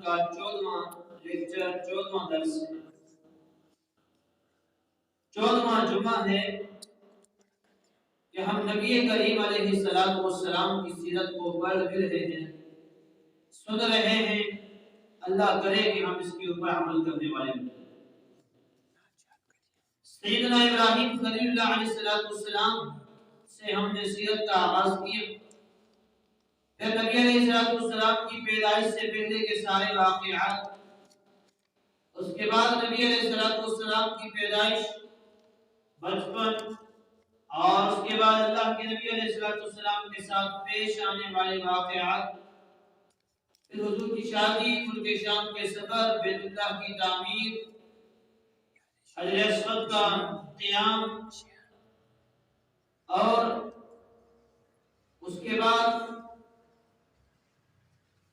کا 14واں لیکچر 14واں درس ہے، 14واں جمعہ ہے کہ ہم نبی کریم علیہ السلام کی سیرت کو پڑھ بھی رہے ہیں، سن رہے ہیں۔ اللہ کرے کہ ہم اس کے اوپر عمل کرنے والے ہوں۔ سیدنا ابراہیم خلیل اللہ علیہ السلام سے ہم نے سیرت کا آغاز کیا، پھر نبی علیہ السلام کی پیدائش سے پہلے کے سارے واقعات، اس کے بعد نبی علیہ السلام کی پیدائش، بچپن، اور اس کے بعد اللہ کے نبی علیہ السلام کے ساتھ پیش آنے والے واقعات، پھر حضور کی شادی، ملک شام کے سفر، بیت اللہ کی تعمیر، حجر اسود کا قیام، اور اس کے بعد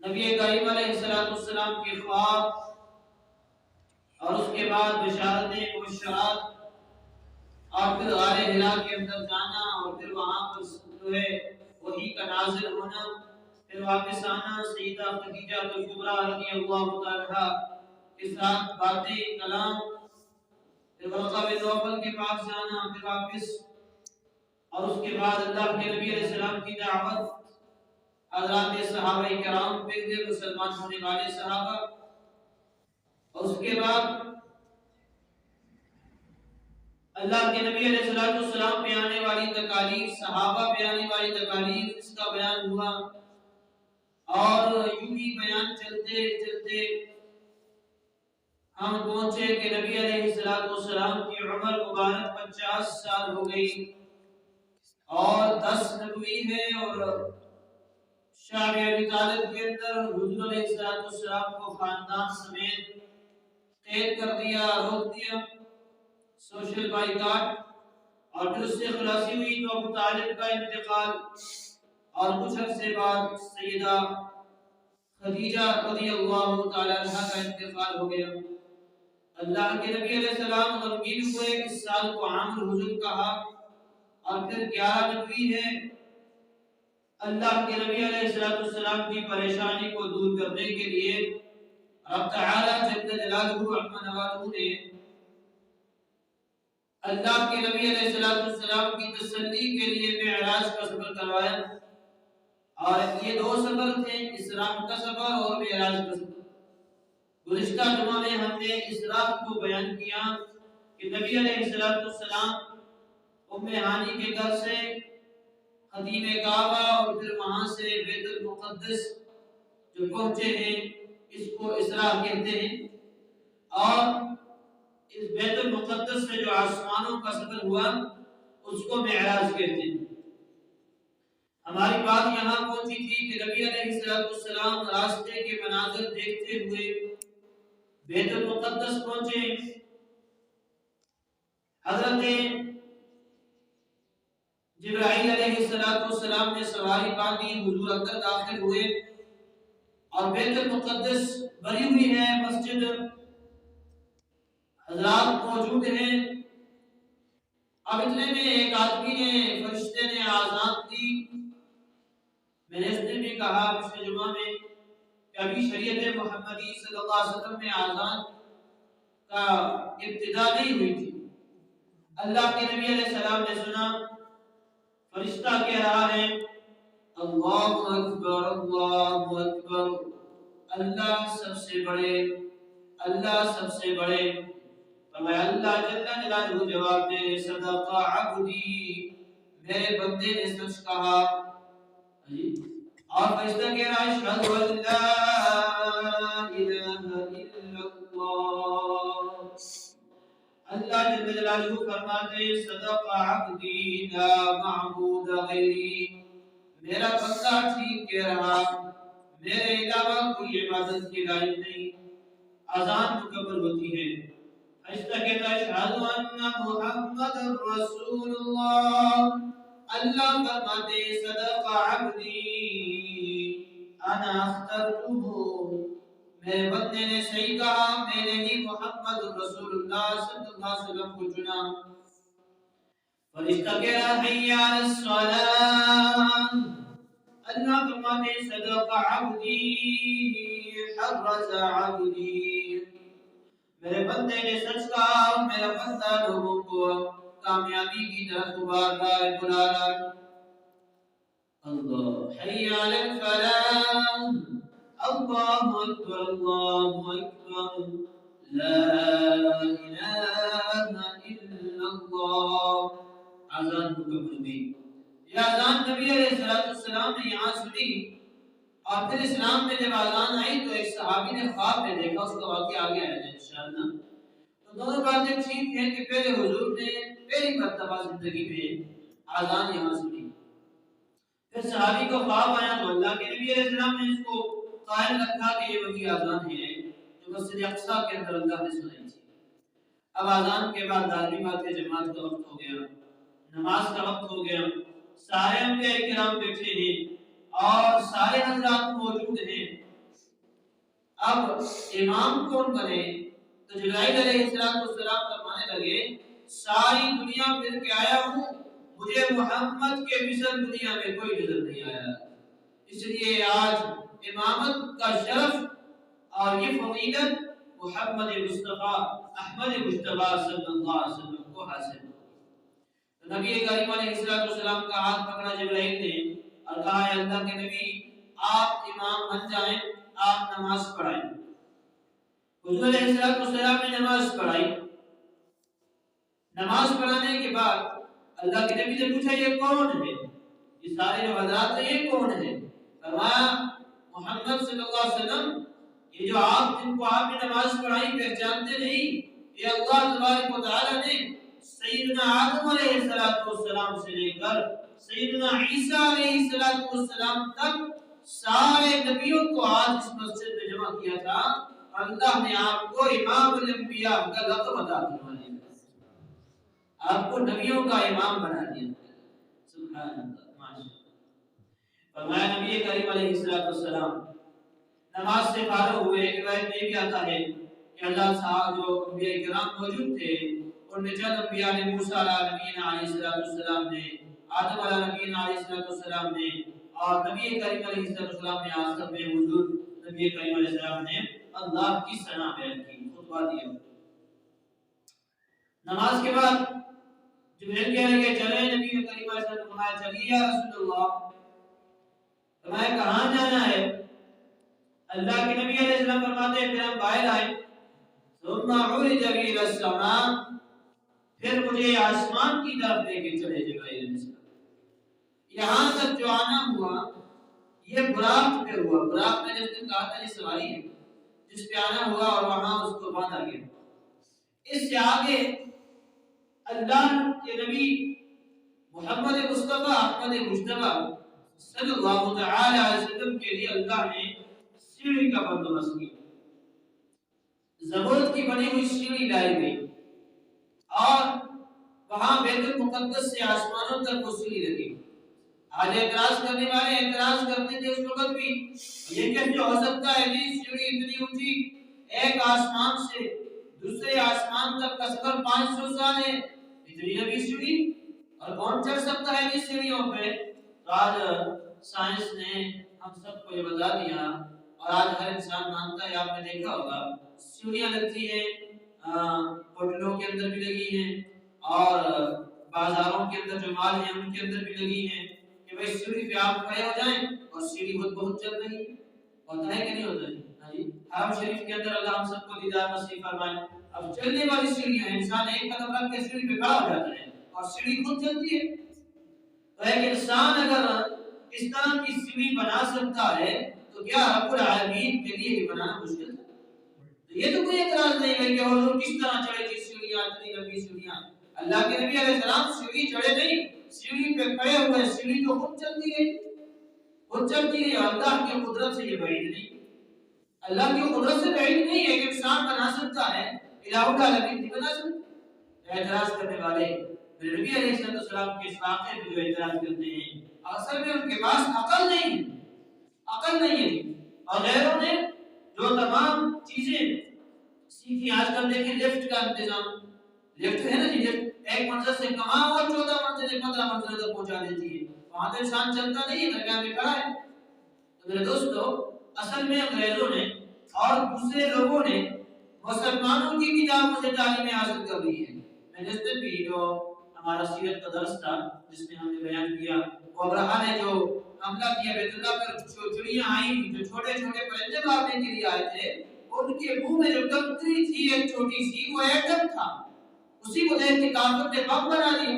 نبی کریم علیہ السلام کے خواب، اور اس کے بعد بشارتیں، مبشرات، اور پھر غار حرا کے اندر جانا، اور پھر وہاں پر جو ہے وحی کا نازل ہونا، پھر واپس آنا، سیدہ خدیجہ کبریٰ رضی اللہ تعالی عنہا کے ساتھ باتیں، کلام، پھر ورقہ بن نوفل کے پاس جانا، پھر واپس، اور اس کے بعد اللہ کے نبی علیہ السلام کی دعوت، حضرات صحابہ کرام، پہلے مسلمان ہونے والے صحابہ، اور اس کے بعد اللہ کے نبی علیہ السلام پہ آنے والی تکالیف، صحابہ پہ آنے والی تکالیف، اس کا بیان ہوا، اور یوں ہی بیان چلتے چلتے ہم پہنچے کہ نبی علیہ السلام کی عمر مبارک 50 سال ہو گئی، اور 10 نبوی ہے، اور شعب ابی طالب کے اندر حضور علیہ السلام کو خاندان سمیت قید کر دیا، روک دیا، سوشل بائیکاٹ، اور پھر اس سے خلاصی ہوئی تو ابو طالب کا انتقال، اور کچھ عرصے بعد سیدہ خدیجہ رضی اللہ تعالی عنہا کا انتقال ہو گیا۔ اللہ کے نبی علیہ السلام غمگین ہوئے، اس سال کو عام الحزن کہا، اور پھر 11 نبوی ہے۔ اللہ کے نبی علیہ السلام کی پریشانی کو دور کرنے کے لیے رب تعالی جل جلالہ عما نوالہ نے اللہ کے نبی علیہ السلام کی تسلی کے لیے معراج کا سفر کروایا، اور یہ 2 سفر تھے، اسراء کا سفر اور معراج کا سفر۔ گزشتہ جمعہ میں ہم نے اسراء کو بیان کیا کہ نبی علیہ السلام ام ہانی کے گھر سے خدیم کعبہ، اور پھر وہاں سے بیت المقدس جو پہنچے ہیں، اس کو اسراء کہتے ہیں، اور اس بیت المقدس سے جو آسمانوں کا سفر ہوا اس کو معراج کہتے ہیں۔ ہماری بات یہاں پہنچی تھی کہ نبی علیہ السلام راستے کے مناظر دیکھتے ہوئے بیت المقدس پہنچے، حضرت جبرائیل علیہ السلام نے سواری باندھی، حضور اندر داخل ہوئے، اور بیت المقدس بنی ہوئی ہے، مسجد، حضرات موجود ہیں۔ اب اتنے میں ایک آدمی نے، فرشتے نے آذان دی۔ میں نے اس دن بھی کہا پچھلے جمعہ میں کہ ابھی شریعت محمدی صلی اللہ علیہ وسلم میں آذان کا ابتدا نہیں ہوئی تھی۔ اللہ کے نبی علیہ السلام نے سنا، فرشتہ کہہ رہا ہے اللہ اکبر، اللہ اکبر، اللہ سب سے بڑے، اللہ سب سے بڑے۔ فرمایا اللہ جل جلالہ جواب دے، صدق عبدی، میرے بندے نے سچ کہا۔ اور فرشتہ کہہ رہا ہے اشہد ان لا الہ الا اللہ۔ اللہ جل جلالہ فرماتے صدق عبدی لا معبود غیری، میرا بندہ ٹھیک کہہ رہا، میرے علاوہ کوئی عبادت کی لائق نہیں۔ اذان مکمل ہوتی ہے، فرشتہ کہتا ہے اشہد ان محمد رسول اللہ۔ اللہ فرماتے صدق عبدی انا اخترتہ، میرے بندے نے صحیح کہا، میں نے ہی محمد رسول اللہ صلی اللہ علیہ وسلم کو چنا۔ فرشتہ کہہ رہا حی علی الصلاۃ، اللہ فرماتے صدق عبدی حرز عبدی، میرے بندے نے سچ کہا اور میرا بندہ لوگوں کو کامیابی کی طرف بلا رہا ہے۔ اللہ حی علی الفلاح، اللہ اکبر اللہ اکبر، لا الہ الا اللہ۔ اذان مکمل ہوئی۔ یہ اذان نبی علیہ السلام نے یہاں سنی، اور پھر اسلام میں جب اذان آئی تو ایک صحابی نے خواب میں دیکھا، اس کا واقعہ آگے آئے گا انشاءاللہ۔ تو دونوں باتیں ٹھیک ہیں کہ پہلے حضور نے پہلی مرتبہ زندگی میں اذان یہاں سنی، پھر صحابی کو خواب آیا تو اللہ کے نبی علیہ السلام نے اس کو قائل رکھا کہ یہ وہی اذان ہے جو مسجد اقصی کے اندر اللہ نے سنائی تھی۔ اب اذان کے بعد لازمی بات ہے جماعت کا وقت ہو گیا، نماز کا وقت ہو گیا، سارے انبیاء کرام بیٹھے ہیں اور سارے حضرات موجود ہیں۔ اب امام کون بنے؟ تو جبرائیل علیہ السلام فرمانے لگے ساری دنیا پھر کے آیا ہوں، مجھے محمد کے مثل دنیا میں کوئی نظر نہیں آیا، اس لیے آج امامت کا شرف اور یہ فضیلت محمد مصطفیٰ احمد مجتبیٰ صلی اللہ علیہ وسلم کو حاصل ہے۔ تو نبی کریم علیہ السلام کا ہاتھ پکڑا جبرائیل نے اور کہا ہے اللہ کے نبی آپ امام بن جائیں، آپ نماز پڑھائیں۔ حضور علیہ السلام نے نماز پڑھائی۔ نماز پڑھانے کے بعد اللہ کے نبی نے پوچھا یہ کون ہے؟ یہ سارے جو حضرات ہیں یہ کون ہے؟ فرمایا محمد صلی اللہ علیہ وسلم، یہ جو آپ جن کو آپ نے نماز پڑھائی پہچانتے نہیں، یہ اللہ تبارک و تعالی نے سیدنا آدم علیہ السلام سے لے کر سیدنا عیسیٰ علیہ السلام تک سارے نبیوں کو آج اس مسجد میں جمع کیا تھا، اللہ نے آپ کو امام الانبیاء کا لقب عطا فرما دیا، آپ کو نبیوں کا امام بنا دیا۔ سبحان اللہ، ماشاءاللہ۔ فرمایا نبی کریم علیہ السلام نماز سے فارغ ہوئے، ایک روایت میں بھی آتا ہے کہ اللہ صاحب جو انبیاء کرام موجود تھے ان میں چند انبیاء نے، موسیٰ علیہ نبینا علیہ السلام نے، آدم علیہ نبینا علیہ السلام نے، اور نبی کریم علیہ السلام نے آخر میں حضور نبی کریم علیہ السلام نے اللہ کی ثنا بیان کی، خطبہ دیا۔ نماز کے بعد جبرائیل کہنے لگے چلے نبی کریم علیہ السلام، فرمایا چلیے یا رسول اللہ، فرمایا کہاں جانا ہے؟ اللہ کے نبی علیہ السلام فرماتے ہیں پھر ہم باہر آئے، ثم عرج بی الی السماء، پھر مجھے آسمان کی طرف لے کے چلے جبرائیل علیہ السلام۔ یہاں تک جو آنا ہوا یہ براق پہ ہوا، براق میں جس نے کہا تھا یہ سواری ہے جس پہ آنا ہوا اور وہاں اس کو باندھا گیا۔ اس سے آگے اللہ کے نبی محمد مصطفیٰ احمد مجتبیٰ صلی اللہ تعالی علیہ وسلم کے لیے اللہ نے سیڑھی کا بندوبست کیا، زبرجد کی بنی ہوئی سیڑھی لائی گئی اور وہاں بیت المقدس سے آسمانوں تک وہ سیڑھی لگی۔ آج اعتراض کرنے والے اعتراض کرتے تھے اس وقت بھی، یہ کیسے ہو سکتا ہے جی سیڑھی اتنی اونچی، ایک آسمان سے دوسرے آسمان تک کا سفر 500 سال ہے، اتنی لمبی سیڑھی اور کون چڑھ سکتا ہے اس سیڑھیوں پہ؟ تو آج سائنس نے ہم سب کو یہ بتا دیا اور آج ہر انسان مانتا ہے۔ آپ نے دیکھا ہوگا سیڑھیاں لگتی ہیں، ہوٹلوں کے اندر بھی لگی ہیں اور بازاروں کے اندر جو مال ہیں ان کے اندر بھی لگی ہیں کہ بھئی سیڑھی پہ آپ کھڑے ہو جائیں اور سیڑھی بہت چل رہی ہے، ہوتا ہے کہ نہیں ہوتا ہے؟ حرم شریف کے اندر اللہ ہم سب کو دیدار نصیب فرمائے۔ اب چلنے والی سیڑھیاں ہیں، انسان ایک قدم رکھ کے سیڑھی پہ کھڑا ہو جاتا ہے اور سیڑھی خود چلتی ہے۔ تو ایک انسان اگر اس طرح کی سیڑھی بنا سکتا ہے تو کیا رب العالمین کے لیے یہ بنانا مشکل ہے؟ تو یہ تو کوئی اعتراض نہیں ہے کہ حضور کس طرح چڑھے تھے سیڑھیاں، اتنی لمبی سیڑھیاں۔ اللہ کے نبی علیہ السلام سیڑھی چڑھے نہیں، سیڑھی پہ کھڑے ہوئے، سیڑھی تو خود چلتی ہے، خود چلتی ہے۔ اللہ کی قدرت سے یہ بعید نہیں، اللہ کی قدرت سے بعید نہیں ہے کہ انسان بنا سکتا ہے، الہ العالمین نہیں بنا سکتا۔ اعتراض کرنے والے نبی علیہ السلام کے واقعے پہ جو اعتراض کرتے ہیں اصل میں ان کے پاس عقل نہیں ہے، عقل نہیں ہے۔ اور غیروں نے جو تمام چیزیں سیکھی، آج کل دیکھیں لفٹ کا انتظام، لفٹ ہے نا جی، ایک منزل سے کہاں اور 14 منزل 15 منزل تک پہنچا دیتی ہے، وہاں تو انسان چلتا نہیں ہے، درمیان میں کھڑا ہے۔ تو میرے دوستو اصل میں انگریزوں نے اور دوسرے لوگوں نے مسلمانوں کی کتابوں سے تعلیم حاصل کر لی ہے۔ میں جس دن بھی جو ہمارا سیرت کا درس تھا جس میں ہم نے بیان کیا، وہ ابرہہ نے جو حملہ کیا بیت اللہ پر، جو چڑیاں آئی جو چھوٹے چھوٹے پرندے مارنے کے لیے آئے تھے، ان کے منہ میں جو کمتری تھی ایک چھوٹی سی، وہ ایٹم تھا۔ اسی کو دیکھ کے کافر نے بم بنا دیا۔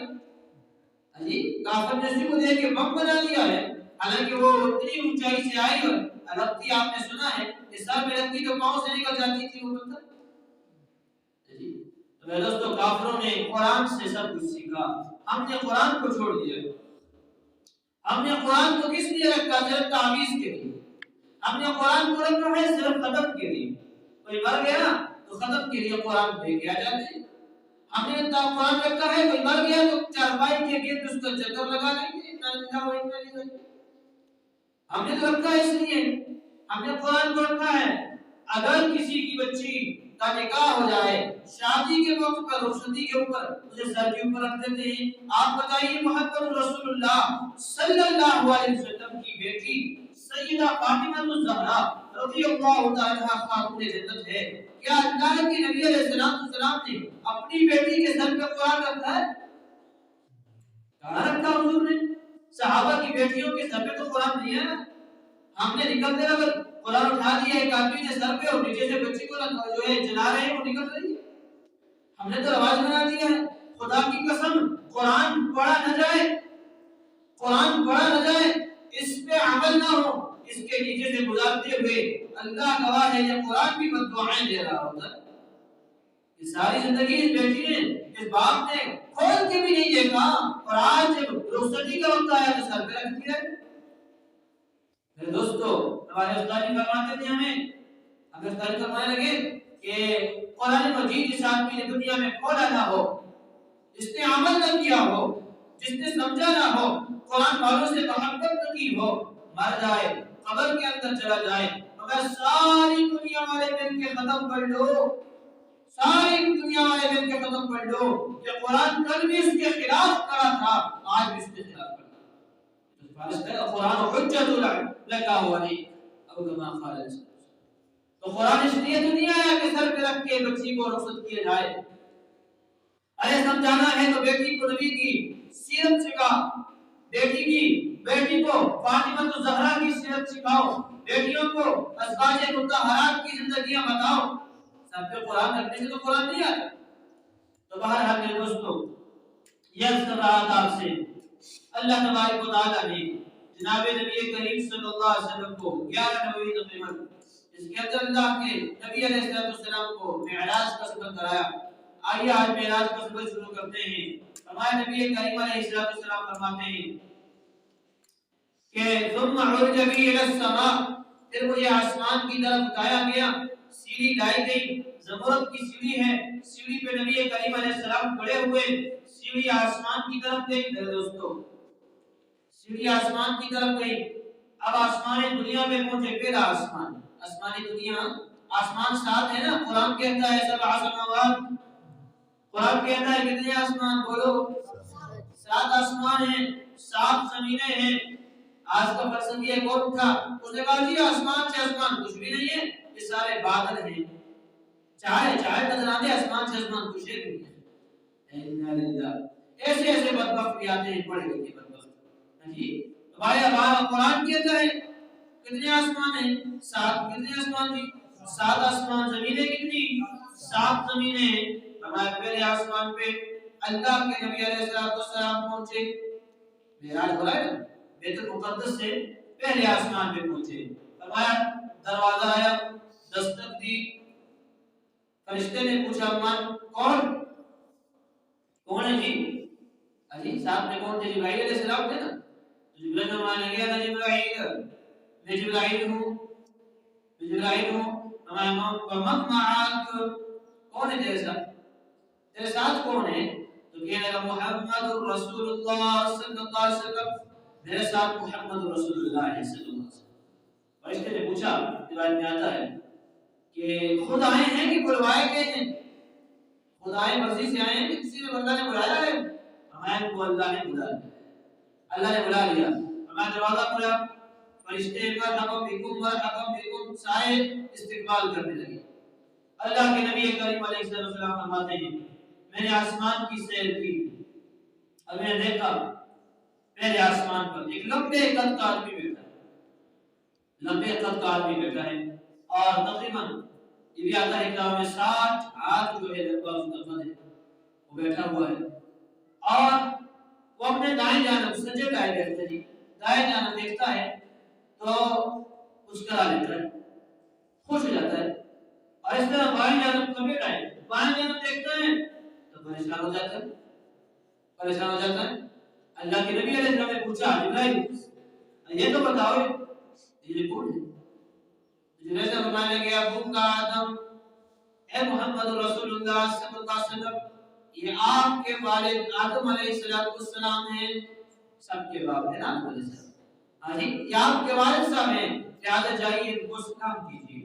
جی کافر نے اسی کو دیکھ کے بم بنا دیا ہے، حالانکہ وہ اتنی اونچائی سے آئی اور لگتی آپ نے سنا ہے کہ سر میں لگتی تو پاؤں سے نکل جاتی تھی وہ پتھر۔ جی تو میرے دوستو، کافروں نے قرآن سے سب کچھ سیکھا، ہم نے قرآن کو چھوڑ دیا۔ ہم نے قرآن کو کس لیے رکھا؟ صرف تعویذ کے لیے۔ ہم نے قرآن کو رکھا ہے صرف ختم کے لیے۔ کوئی مر گیا تو ختم کے لیے قرآن دے کے آ جاتے ہیں۔ ہم نے قرآن رکھا ہے، کوئی مر گیا تو چارپائی کے گرد اس کو چکر لگا لیں گے۔ ہم نے تو رکھا ہے اس لیے، ہم نے قرآن کو رکھا ہے اگر کسی کی بچی کا نکاح ہو جائے، شادی کے وقت پر رخصتی کے اوپر اسے سر کے اوپر رکھ دیتے ہیں۔ آپ بتائیے محمد رسول اللہ صلی اللہ علیہ وسلم کی بیٹی سیدہ فاطمہ الزہرا رضی اللہ تعالی عنہا خاتون جنت ہے، کیا اللہ کے نبی علیہ السلام نے اپنی بیٹی کے سر پہ قرآن رکھا ہے؟ کہاں رکھا حضور نے؟ صحابہ کی بیٹیوں کے سر پہ تو قرآن نہیں ہے۔ ہم نے نکلتے وقت قرآن اٹھا دیا ایک آدمی نے سر پہ اور نیچے سے بچی کو جو ہے جلا رہے ہیں وہ نکل رہی ہے۔ ہم نے تو رواج بنا دیا ہے۔ خدا کی قسم قرآن پڑھا نہ جائے، قرآن پڑھا نہ جائے، اس پہ عمل نہ ہو، اس کے نیچے سے گزارتے ہوئے اللہ گواہ ہے یہ قرآن بھی بد دعائیں دے رہا ہوتا ہے۔ یہ ساری زندگی اس بیٹی نے اس باپ نے کھول کے بھی نہیں دیکھا، اور آج جب رخصتی کا وقت آیا تو سر پہ رکھ دیا۔ میرے دوستو، ہمارے استاد فرماتے تھے ہمیں استاد فرمانے لگے کہ قرآن مجید اس آدمی نے دنیا میں کھولا نہ ہو، جس نے عمل نہ کیا ہو، جس نے سمجھا نہ ہو، قرآن والوں سے محبت نہ کی ہو، مر جائے، قبر کے اندر چلا جائے، مگر ساری دنیا والے مل کے ختم کر لو، ساری دنیا والے مل کے ختم کر لو کہ قرآن کل بھی اس کے خلاف کھڑا تھا، آج بھی اس کے خلاف کھڑا ہے۔ قرآن حجت لک وعلیک او کما قال علیہ السلام۔ تو قرآن اس لیے دنیا ہے کہ سر پہ رکھ کے بچی کو رخصت کیا جائے۔ ارے سمجھانا ہے تو بیٹی کو نبی کی سیرت سکھا، بیٹی کو فاطمہ الزہرا کی سیرت سکھاؤ، بیٹیوں کو ازواج مطہرات کی زندگیاں بتاؤ۔ سر پہ قرآن رکھنے سے تو قرآن نہیں آتا۔ تو بہرحال میرے دوستو، یہ سبات آپ سے اللہ تبارک و تعالیٰ نے جناب نبی کریم صلی اللہ علیہ وسلم کو 11 نویں تقریباً اس کے اندر اللہ کے نبی علیہ السلام کو معراج کا سفر کرایا۔ آئیے آج معراج کا سفر شروع کرتے ہیں۔ ہمارے نبی کریم علیہ السلام فرماتے ہیں کہ ثم عرج بی الی السماء، پھر مجھے آسمان کی طرف اٹھایا گیا، سیڑھی لائی گئی، زبرجد کی سیڑھی ہے، سیڑھی پہ نبی کریم علیہ السلام کھڑے ہوئے، سیڑھی آسمان کی طرف گئی۔ میرے دوستو، سیڑھی آسمان کی طرف گئی، اب آسمان دنیا میں پہنچے، پھر آسمانی دنیا، آسمان 7 ہے نا، قرآن کہتا ہے 7 سماوات، قرآن کہتا ہے کتنے آسمان؟ بولو 7 آسمان ہیں، 7 زمینیں ہیں۔ آج کا پرسن یہ ایک اور اٹھا، اس نے کہا جی آسمان سے آسمان کچھ بھی نہیں ہے، یہ سارے بادل ہیں، چاہے نظر آتے آسمان سے آسمان کچھ بھی نہیں ہے۔ ایسے بدبخت بھی آتے ہیں، پڑھے لکھے بدبخت جی۔ بھائی قرآن کہتا ہے کتنے آسمان ہیں؟ 7۔ کتنے آسمان جی؟ 7 آسمان۔ زمینیں کتنی؟ 7 زمینیں۔ ہمارے پہلے آسمان پہ اللہ کے نبی علیہ السلام پہنچے، معراج ہو رہا ہے نا، بیت المقدس سے پہلے آسمان پہ پہنچے، فرمایا دروازہ آیا، دستک دی، فرشتے نے پوچھا من کون ہے جی؟ ساتھ میں کون تھے؟ جبرائیل علیہ السلام تھے نا۔ جبرائیل نے مانا گیا تھا میں جبرائیل ہوں۔ ومن معاک، کون ہے تیرے ساتھ؟ تیرے ساتھ کون ہے؟ تو کہنے لگا محمد رسول اللہ صلی اللہ علیہ وسلم، میرے ساتھ محمد رسول اللہ صلی اللہ علیہ وسلم۔ فرشتے نے پوچھا، روایت میں آتا ہے کہ خود آئے ہیں کہ بلوائے گئے ہیں؟ خود آئے مرضی سے آئے ہیں کہ کسی نے اللہ نے بلایا ہے؟ ہمیں کو اللہ نے بلا لیا، اللہ نے بلا لیا۔ ہمیں دروازہ کھولا، فرشتے مرحبا بکم سائے استقبال کرنے لگے۔ اللہ کے نبی کریم علیہ السلام فرماتے ہیں میں نے آسمان کی سیر کی اور میں نے دیکھا پہلے آسمان پر ایک لمبے قد کا آدمی بیٹھا ہے، لمبے قد کا آدمی بیٹھا ہے اور تقریباً یہ بھی آتا ہے کہ 60 ہاتھ جو ہے لمبا اس کا قد ہے، وہ بیٹھا ہوا ہے اور وہ اپنے دائیں جانب سجے گائے بیٹھتا ہے، دائیں جانب دیکھتا ہے تو مسکرا لیتا ہے، خوش ہو جاتا ہے، اور اس طرح بائیں جانب کبھی بائیں جانب دیکھتا ہے تو پریشان ہو جاتا ہے، پریشان ہو جاتا ہے۔ اللہ کے نبی علیہ السلام نے پوچھا جبرائیل یہ تو بتاؤ یہ کون ہے؟ جبرائیل سے فرمانے لگے ابو کا آدم، اے محمد رسول اللہ صلی اللہ علیہ وسلم یہ آپ کے والد آدم علیہ السلام ہیں، سب کے باپ ہیں آدم علیہ السلام، ہاں جی یہ آپ کے والد صاحب ہیں، لہذا جائیے ان کو سلام کیجیے،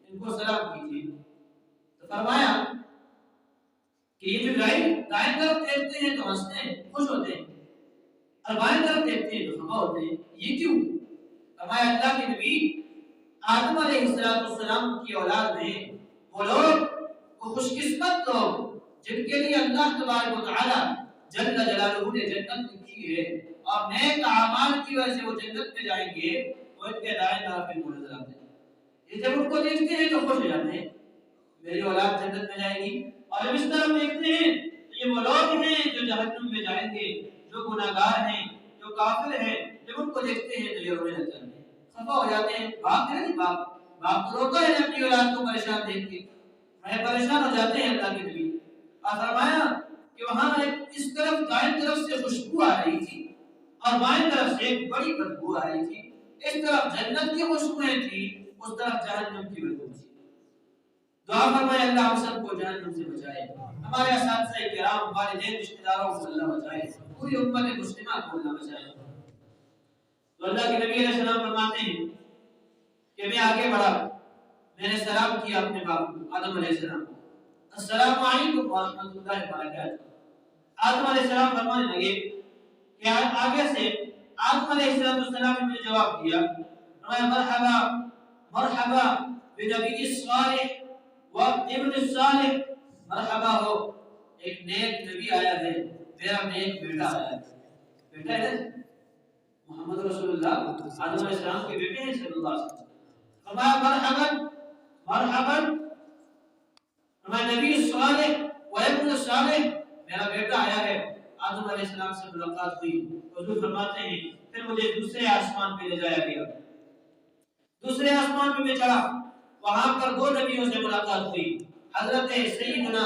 ان کو سلام کیجیے۔ تو فرمایا کہ یہ جبرائیل دائیں طرف دیکھتے ہیں تو ہنستے ہیں خوش ہوتے ہیں اور بائیں طرف دیکھتے ہیں تو خفا ہوتے ہیں، یہ کیوں؟ فرمایا اللہ کے نبی آدم علیہ السلام کی اولاد میں وہ لوگ وہ خوش قسمت لوگ جن کے لیے اللہ تبارک و تعالی جل جلالہ نے جنت لکھی ہے اور نیک اعمال کی وجہ سے وہ جنت میں جائیں گے، وہ ان کے دائیں طرف ان کو نظر آتے ہیں، یہ جب ان کو دیکھتے ہیں تو خوش ہو جاتے ہیں میری اولاد جنت میں جائے گی، اور جب اس طرف دیکھتے ہیں تو یہ وہ لوگ ہیں جو جہنم میں جائیں گے، جو گناہگار ہیں، جو کافر ہیں، جب ان کو دیکھتے ہیں تو یہ رونے لگتے ہیں، خفا ہو جاتے ہیں۔ باپ ہے باپ تو روتا ہے اپنی اولاد کو پریشان دیکھ کے، میں پریشان ہو جاتے ہیں اللہ کے نبی۔ اور فرمایا کہ وہاں اس طرف دائیں طرف سے خوشبو آ رہی تھی اور بائیں طرف سے ایک بڑی بدبو آ رہی تھی، اس طرف جنت کی خوشبوئیں تھی، اس طرف جہنم کی بدبو تھی۔ دعا فرمائے اللہ ہم سب کو جہنم سے بچائے، ہمارے اساتذہ کرام، والدین، رشتہ داروں کو اللہ بچائے، پوری امت مسلمہ کو اللہ بچائے۔ تو اللہ کے نبی علیہ السلام فرماتے ہیں کہ میں آگے بڑھا، میں نے سلام کیا اپنے باپ کو آدم علیہ السلام کو، السلام علیکم ورحمۃ اللہ وبرکاتہ۔ آدم علیہ السلام فرمانے لگے کہ آگے سے آدم علیہ السلام نے مجھے جواب دیا، مرحبا مرحبا بنبی الصالح و ابن الصالح، مرحبا ہو ایک نیک نبی آیا ہے، میرا نیک بیٹا آیا ہے، بیٹا ہے محمد رسول اللہ آدم علیہ السلام کے بیٹے ہیں صلی اللہ علیہ وسلم۔ فرمایا مرحبا مرحبا، فرمایا نبی صالح و ابن صالح، میرا بیٹا آیا ہے۔ آدم علیہ السلام سے ملاقات ہوئی، حضور فرماتے ہیں پھر مجھے دوسرے آسمان پہ لے جایا گیا، دوسرے آسمان پہ میں چڑھا، وہاں پر دو نبیوں سے ملاقات ہوئی، حضرت سیدنا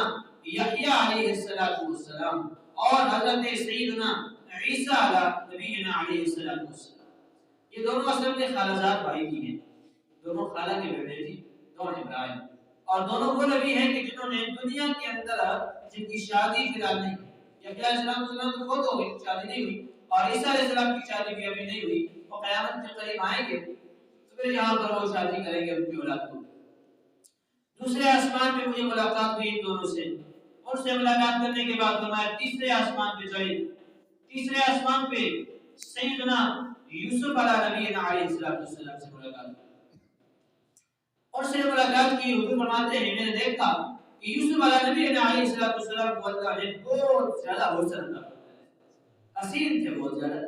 یحییٰ علیہ السلام اور حضرت سیدنا عیسیٰ نبینا علیہ السلام۔ یہ دونوں اصل میں خالزاد بھائی بھی ہیں، دونوں خالہ کے بیٹے تھے، دونوں ابراہیم، اور دونوں وہ نبی ہیں کہ جنہوں نے دنیا کے اندر جن کی شادی فی الحال نہیں، یحییٰ علیہ السلام تو فوت ہو گئی، شادی نہیں ہوئی، اور عیسیٰ علیہ السلام کی شادی بھی ابھی نہیں ہوئی، وہ قیامت کے قریب آئیں گے تو پھر یہاں پر وہ شادی کریں گے ان کی اولاد کو۔ دوسرے آسمان پہ مجھے ملاقات ہوئی ان دونوں سے، ان سے ملاقات کرنے کے بعد فرمایا تیسرے آسمان پہ چڑھے، تیسرے آسمان پہ سیدنا یوسف علیہ نبینا علیہ السلام سے ملاقات کی، اور سے ملاقات کی۔ حضور فرماتے ہیں میں نے دیکھا کہ یوسف علیہ نبینا علیہ السلام کو اللہ نے بہت زیادہ حسن عطا فرمایا، حسین تھے بہت زیادہ،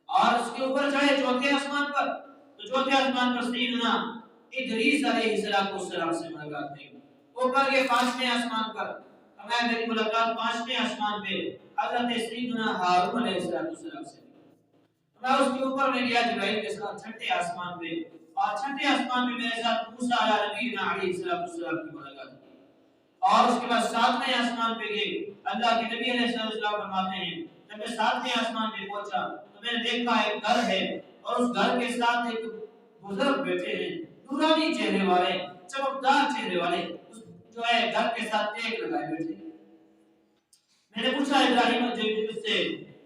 اور اس کے اوپر چڑھے چوتھے آسمان پر، تو چوتھے آسمان پر سیدنا ادریس علیہ السلام سے ملاقات ہوئی، اوپر کے پانچویں آسمان پر ہمیں میری ملاقات پانچویں آسمان پہ حضرت سیدنا ہارون علیہ السلام سے، میں اس کے اوپر میں گیا جبرائیل کے ساتھ چھٹے آسمان پہ، اور چھٹے آسمان پہ میرے ساتھ موسیٰ علیہ نبینا علیہ السلام کی ملاقات ہوئی، اور اس کے بعد ساتویں آسمان پہ گئے۔ اللہ کے نبی علیہ السلام فرماتے ہیں جب میں ساتویں آسمان پہ پہنچا تو میں نے دیکھا ایک گھر ہے، اور اس گھر کے ساتھ ایک بزرگ بیٹھے ہیں، نورانی چہرے والے، چمکدار چہرے والے، جو ہے گھر کے ساتھ ٹیک لگائے بیٹھے۔ میں نے پوچھا ابراہیم سے،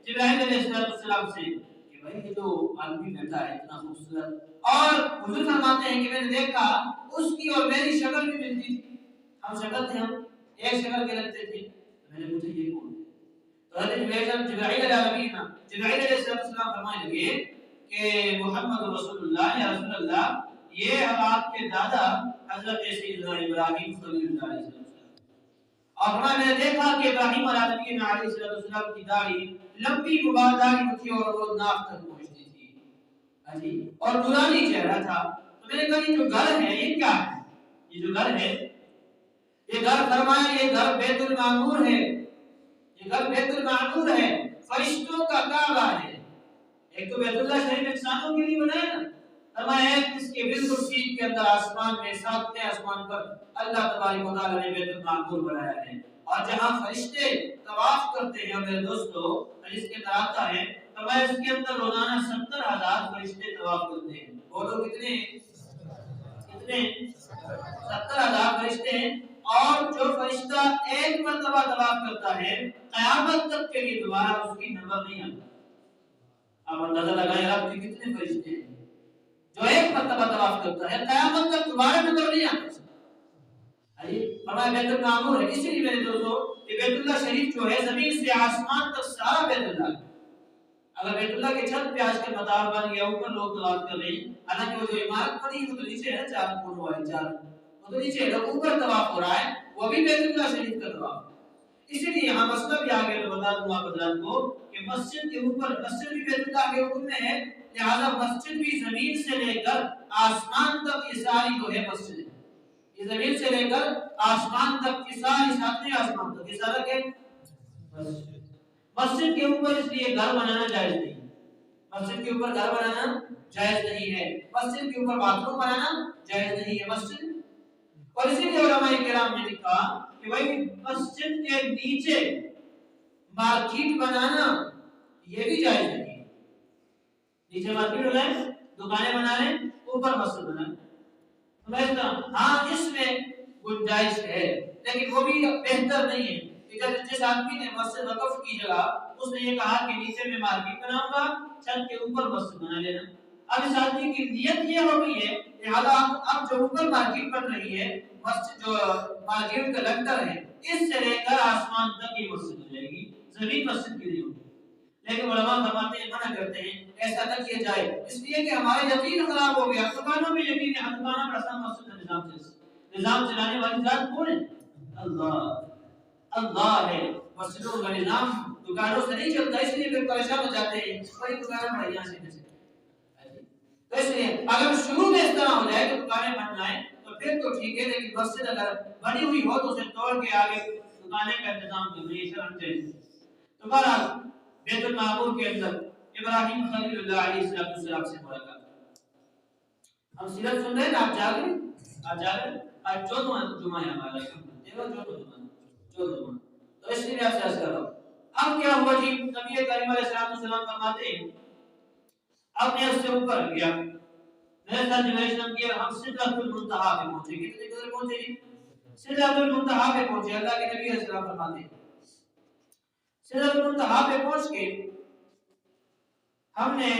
جبرائیل علیہ السلام سے کہ بھائی یہ جو آدمی بیٹھا ہے اتنا خوبصورت، اور حضور فرماتے ہیں کہ میں نے دیکھا اس کی اور میری شکل بھی ملتی تھی، ہم شکل تھے، ہم ایک شکل کے لگتے تھے۔ میں نے پوچھا یہ کون ہے؟ تو حضرت جبرائیل علیہ السلام فرمانے لگے کہ محمد رسول اللہ یا رسول اللہ یہ آپ کے دادا حضرت سیدنا ابراہیم خلیل اللہ علیہ السلام، اور میں نے دیکھا کہ ابراہیم علیہ السلام کی داڑھی لمبی مبارک تھی اور وہ ناک تک پہنچتی تھی اور نورانی چہرہ تھا۔ تو میں نے کہا یہ جو گھر ہے یہ کیا ہے؟ یہ جو گھر ہے، یہ گھر فرمایا یہ گھر بیت المعمور ہے، یہ گھر بیت المعمور ہے، فرشتوں کا کعبہ ہے۔ ایک تو بیت اللہ شریف انسانوں کے لیے بنایا نا، فرمایا ہے اس کے بالکل سیدھ کے اندر آسمان میں ساتویں آسمان پر اللہ تبارک و تعالی نے بیت المعمور بنایا ہے، اور جہاں فرشتے طواف کرتے ہیں میرے دوستو، حدیث کے اندر آتا ہے فرمایا اس کے اندر روزانہ 70,000 فرشتے طواف کرتے ہیں۔ بولو کتنے؟ 70,000 فرشتے ہیں، اور جو فرشتہ ایک مرتبہ طواف کرتا ہے قیامت تک کے لیے دوبارہ اس کی نمبر نہیں آتا۔ آپ اندازہ لگائیں آپ کے کتنے فرشتے ہیں جو ایک مرتبہ طواف کرتا ہے قیامت تک دوبارہ نمبر نہیں آتا۔ ہمارا بیت المعمور ہے، اسی لیے میرے دوستو کہ بیت اللہ شریف جو ہے زمین سے آسمان تک سارا بیت اللہ ہے۔ اگر بیت اللہ کے چھت پہ آج کے مطار بن گیا اوپر لوگ طواف کر رہے ہیں، حالانکہ وہ جو عمارت بنی ہے وہ تو نیچے ہے، 4 کوڑ والی 4 وہ تو نیچے ہے، اوپر طواف ہو رہا ہے وہ بھی بیت اللہ شریف کا طواف۔ اسی لیے یہاں مسئلہ بھی آگے بتا دوں آپ حضرات کو کہ مسجد کے اوپر، مسجد بھی بیت اللہ کے حکم میں ہے، لہذا مسجد بھی زمین سے لے کر آسمان تک یہ ساری جو ہے مسجد ہے، یہ زمین سے لے کر آسمان تک کی ساری ساتویں آسمان تک یہ سارا کہ مسجد کے اوپر اس لیے گھر بنانا جائز نہیں ہے، مسجد کے اوپر گھر بنانا جائز نہیں ہے، مسجد کے اوپر باتھ روم بنانا جائز نہیں ہے مسجد۔ اور اسی لیے علماء کرام نے لکھا کہ بھائی مسجد کے نیچے مارکیٹ بنانا یہ بھی جائز نہیں ہے، نیچے مارکیٹ بنائیں، دکانیں بنا لیں، اوپر مسجد بنائیں، ہاں اس میں گنجائش ہے لیکن وہ بھی بہتر نہیں ہے۔ جس آدمی نے مسجد وقف کی جگہ اس نے یہ کہا کہ نیچے میں مارکیٹ بناؤں گا، چھت کے اوپر مسجد بنا لینا، اب اس آدمی کی نیت یہ ہو گئی ہے لہذا اب جو اوپر مارکیٹ بن رہی ہے مسجد جو مارکیٹ کا لنگر ہے اس سے لے کر آسمان تک یہ مسجد ہو جائے گی، زمین مسجد کی نہیں ہوگی۔ لیکن علماء فرماتے ہیں منع کرتے ہیں ایسا نہ کیا جائے، اس لیے کہ ہمارا یقین خراب ہو گیا۔ دکانوں میں یقین ہے، دکانوں پر آسان مسجد کا نظام چلانے والی ذات کون ہے؟ اللہ ہے۔ مسجدوں کا نظام دکانوں سے نہیں چلتا، اس لیے پھر پریشان ہو جاتے ہیں بڑی دکانیں بڑھائی یہاں سے کیسے۔ تو اس لیے اگر شروع میں اس طرح ہو جائے تو دکانیں بن جائیں تو پھر تو ٹھیک ہے، لیکن مسجد اگر بنی ہوئی ہو تو اسے توڑ کے آگے دکانیں کا انتظام کرنا یہ شرم جائز۔ تو بہرحال بیت المعمور کے اندر ابراہیم خلیل اللہ علیہ السلام سے ملاقات۔ ہم سیرت سن رہے ہیں، آپ جا رہے ہیں، آج 14واں جمعہ ہے ہمارا، تو اس لیے آپ سے عرض کر رہا ہوں۔ اب کیا ہوا جی، نبی کریم علیہ السلام فرماتے ہیں اب میں اس سے اوپر گیا، میرے ساتھ جنریشن کیا، ہم سدرۃ المنتہا پہ پہنچے۔ کتنے قدر پہنچے جی؟ سدرۃ المنتہا پہ پہنچے۔ اللہ کے نبی علیہ السلام فرماتے ہیں سدرۃ المنتہا پہ پہنچ کے ہم نے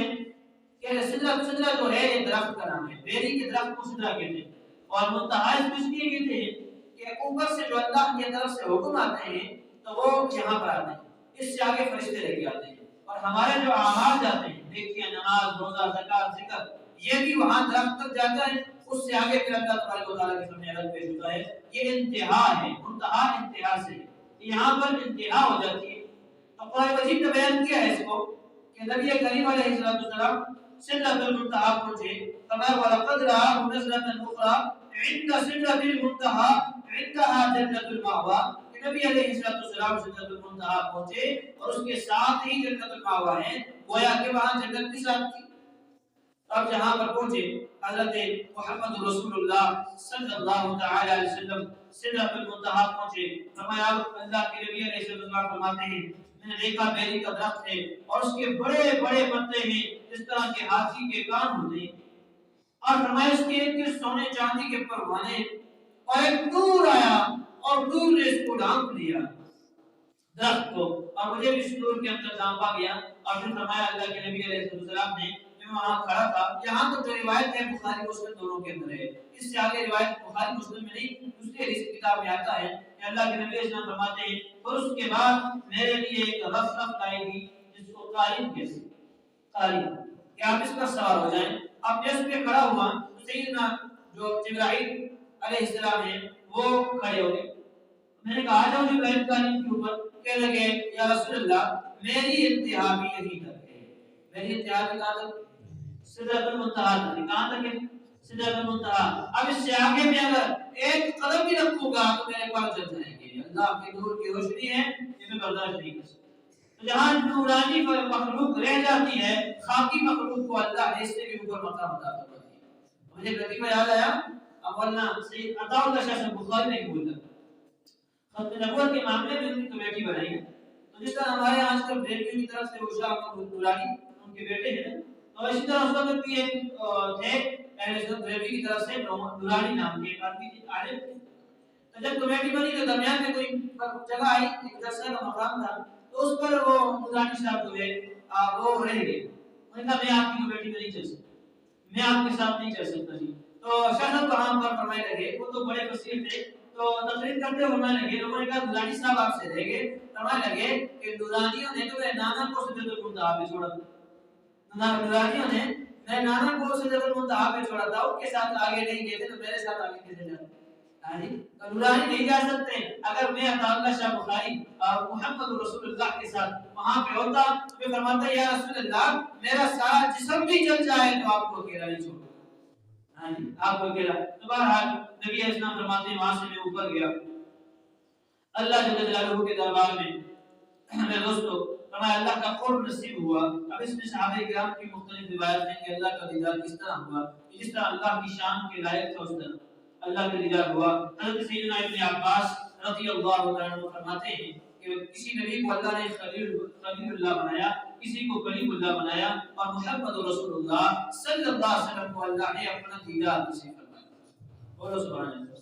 کہ سدرہ جو ہے یہ درخت کا نام ہے، بیری کے درخت کو سدرہ کہتے ہیں، اور منتہا اس لیے کہتے ہیں کہ اوپر سے جو اللہ کی طرف سے حکم آتے ہیں تو وہ یہاں پر آتے ہیں، اس سے آگے فرشتے لے کے آتے ہیں، اور ہمارے جو اعمال جاتے ہیں، دیکھیے نماز، روزہ، زکات، ذکر، یہ بھی وہاں درخت تک جاتا ہے، اس سے آگے پھر اللہ تبارک و تعالیٰ کے سامنے عرض پیش ہوتا ہے۔ یہ انتہا ہے، منتہا انتہا سے، یہاں پر انتہا ہو جاتی ہے۔ تو قرآن مجید نے بیان کیا ہے اس کو کہ نبی کریم علیہ السلام سدرۃ المنتہا پہنچے، فرمایا وَلَقَدْ رَآهُ نَزْلَةً أُخْرَىٰ عِندَ سِدْرَةِ الْمُنتَهَىٰ عِندَهَا جَنَّةُ الْمَأْوَىٰ۔ نبی علیہ السلام سدرۃ المنتہا پہنچے اور اس کے ساتھ ہی جنت المأویٰ ہے، گویا کہ وہاں جنت بھی ساتھ تھی۔ اب جہاں پر پہنچے حضرت محمد رسول اللہ صلی اللہ تعالی علیہ وسلم سدرۃ المنتہا پہنچے، فرمایا اللہ کے نبی علیہ السلام فرماتے ہیں میں نے دیکھا بیری کا درخت ہے اور اس کے بڑے بڑے پتے ہیں اس طرح کے ہاتھی کے کان ہوتے ہیں، اور فرمایا اس کے ارد سونے چاندی کے پروانے، اور ایک نور آیا اور نور نے اس کو ڈھانپ لیا درخت کو، اور مجھے بھی اس نور کے اندر ڈھانپا گیا۔ اور پھر فرمایا اللہ کے نبی علیہ السلام نے وہاں کھڑا تھا، یہاں تو جو روایت ہے بخاری مسلم دونوں کے اندر ہے، اس سے آگے روایت بخاری مسلم میں نہیں دوسری حدیث کتاب میں آتا ہے کہ اللہ کے نبی علیہ السلام فرماتے ہیں اور اس کے بعد میرے لیے ایک رفرف آئے گی جس کو قالین کہتے ہیں، قالین کہ آپ اس پر سوار ہو جائیں. اب جیسے میں کھڑا ہوا تو سیدنا جو جبرائیل علیہ السلام ہیں وہ کھڑے ہو گئے. میں نے کہا جاؤ جبرائیل تعلیم کے اوپر. کہنے لگے یا رسول اللہ میری انتہا بھی یہی تک ہے. میری انتہا بھی کہاں تک؟ سدرۃ المنتہا تک. کہاں تک ہے؟ سدرۃ المنتہا. اب اس سے آگے میں اگر ایک قدم بھی رکھوں گا تو میرے پاس جل جائیں گے. اللہ کے نور کی روشنی ہے یہ میں برداشت نہیں کر سکتا. تو جہاں نورانی مخلوق رہ جاتی ہے خاکی مخلوق کو اللہ نے اس سے بھی اوپر مقام عطا فرما دیا. مجھے لطیفہ یاد آیا. اب ورنہ سید عطا اللہ شاہ صاحب بخاری نہیں بولتا ختم نبوت کے معاملے میں ان کی کمیٹی بنائی ہے. تو جس طرح ہمارے آج کل ریڈیو کی طرف سے عشاء احمد نورانی ان کے بیٹے ہیں تو اسی طرح اس وقت بھی ایک تھے اہل سنت ریڈیو کی طرف سے نورانی نام کے ایک آدمی عالم تھے. تو جب کمیٹی بنی تو درمیان میں کوئی جگہ آئی ایک درسہ کا مقام تھا تو اس پر وہ نورانی صاحب جو ہے وہ رہ گئے. انہوں نے کہا میں آپ کی کمیٹی میں نہیں چل سکتا, میں آپ کے ساتھ نہیں چل سکتا جی. تو شاہ صاحب وہاں پر فرمائے لگے, وہ تو بڑے فصیح تھے, تو تقریر کرتے فرمائے لگے, لوگوں نے کہا نورانی صاحب آپ سے رہ گئے. فرمائے لگے کہ نورانیوں نے تو میرے نانا کو سدرۃ المنتہا پہ چھوڑا تھا. نورانیوں نے میرے نانا کو سدرۃ المنتہا پہ چھوڑا تھا, ان کے ساتھ آگے نہیں گئے تھے تو میرے ساتھ آگے کیسے جاتے؟ نورانی نہیں جا سکتے. اگر میں عطا اللہ شاہ بخاری اور محمد رسول اللہ کے ساتھ وہاں پہ ہوتا تو میں فرماتا یا رسول اللہ میرا سارا جسم بھی جل جائے تو آپ کو اکیلا نہیں چھوڑوں. آپ کو اکیلا. تو بہرحال نبی علیہ السلام فرماتے ہیں وہاں سے میں اوپر گیا اللہ جل جلالہ کے دربار میں. میرے دوستو فرمایا اللہ کا قرب نصیب ہوا. اب اس میں صحابہ کرام کی مختلف روایات ہیں کہ اللہ کا دیدار کس طرح ہوا. جس طرح اللہ کی شان کے لائق تھا اس طرح اللہ کا دیدار ہوا. حضرت سیدنا ابن عباس رضی اللہ عنہ فرماتے ہیں کہ کسی نبی کو اللہ نے خلیل اللہ بنایا, کسی کو کلیم اللہ بنایا, اور محمد رسول اللہ صلی اللہ علیہ وسلم کو اللہ نے اپنا دیدار نصیب فرمایا. بولو سبحان اللہ.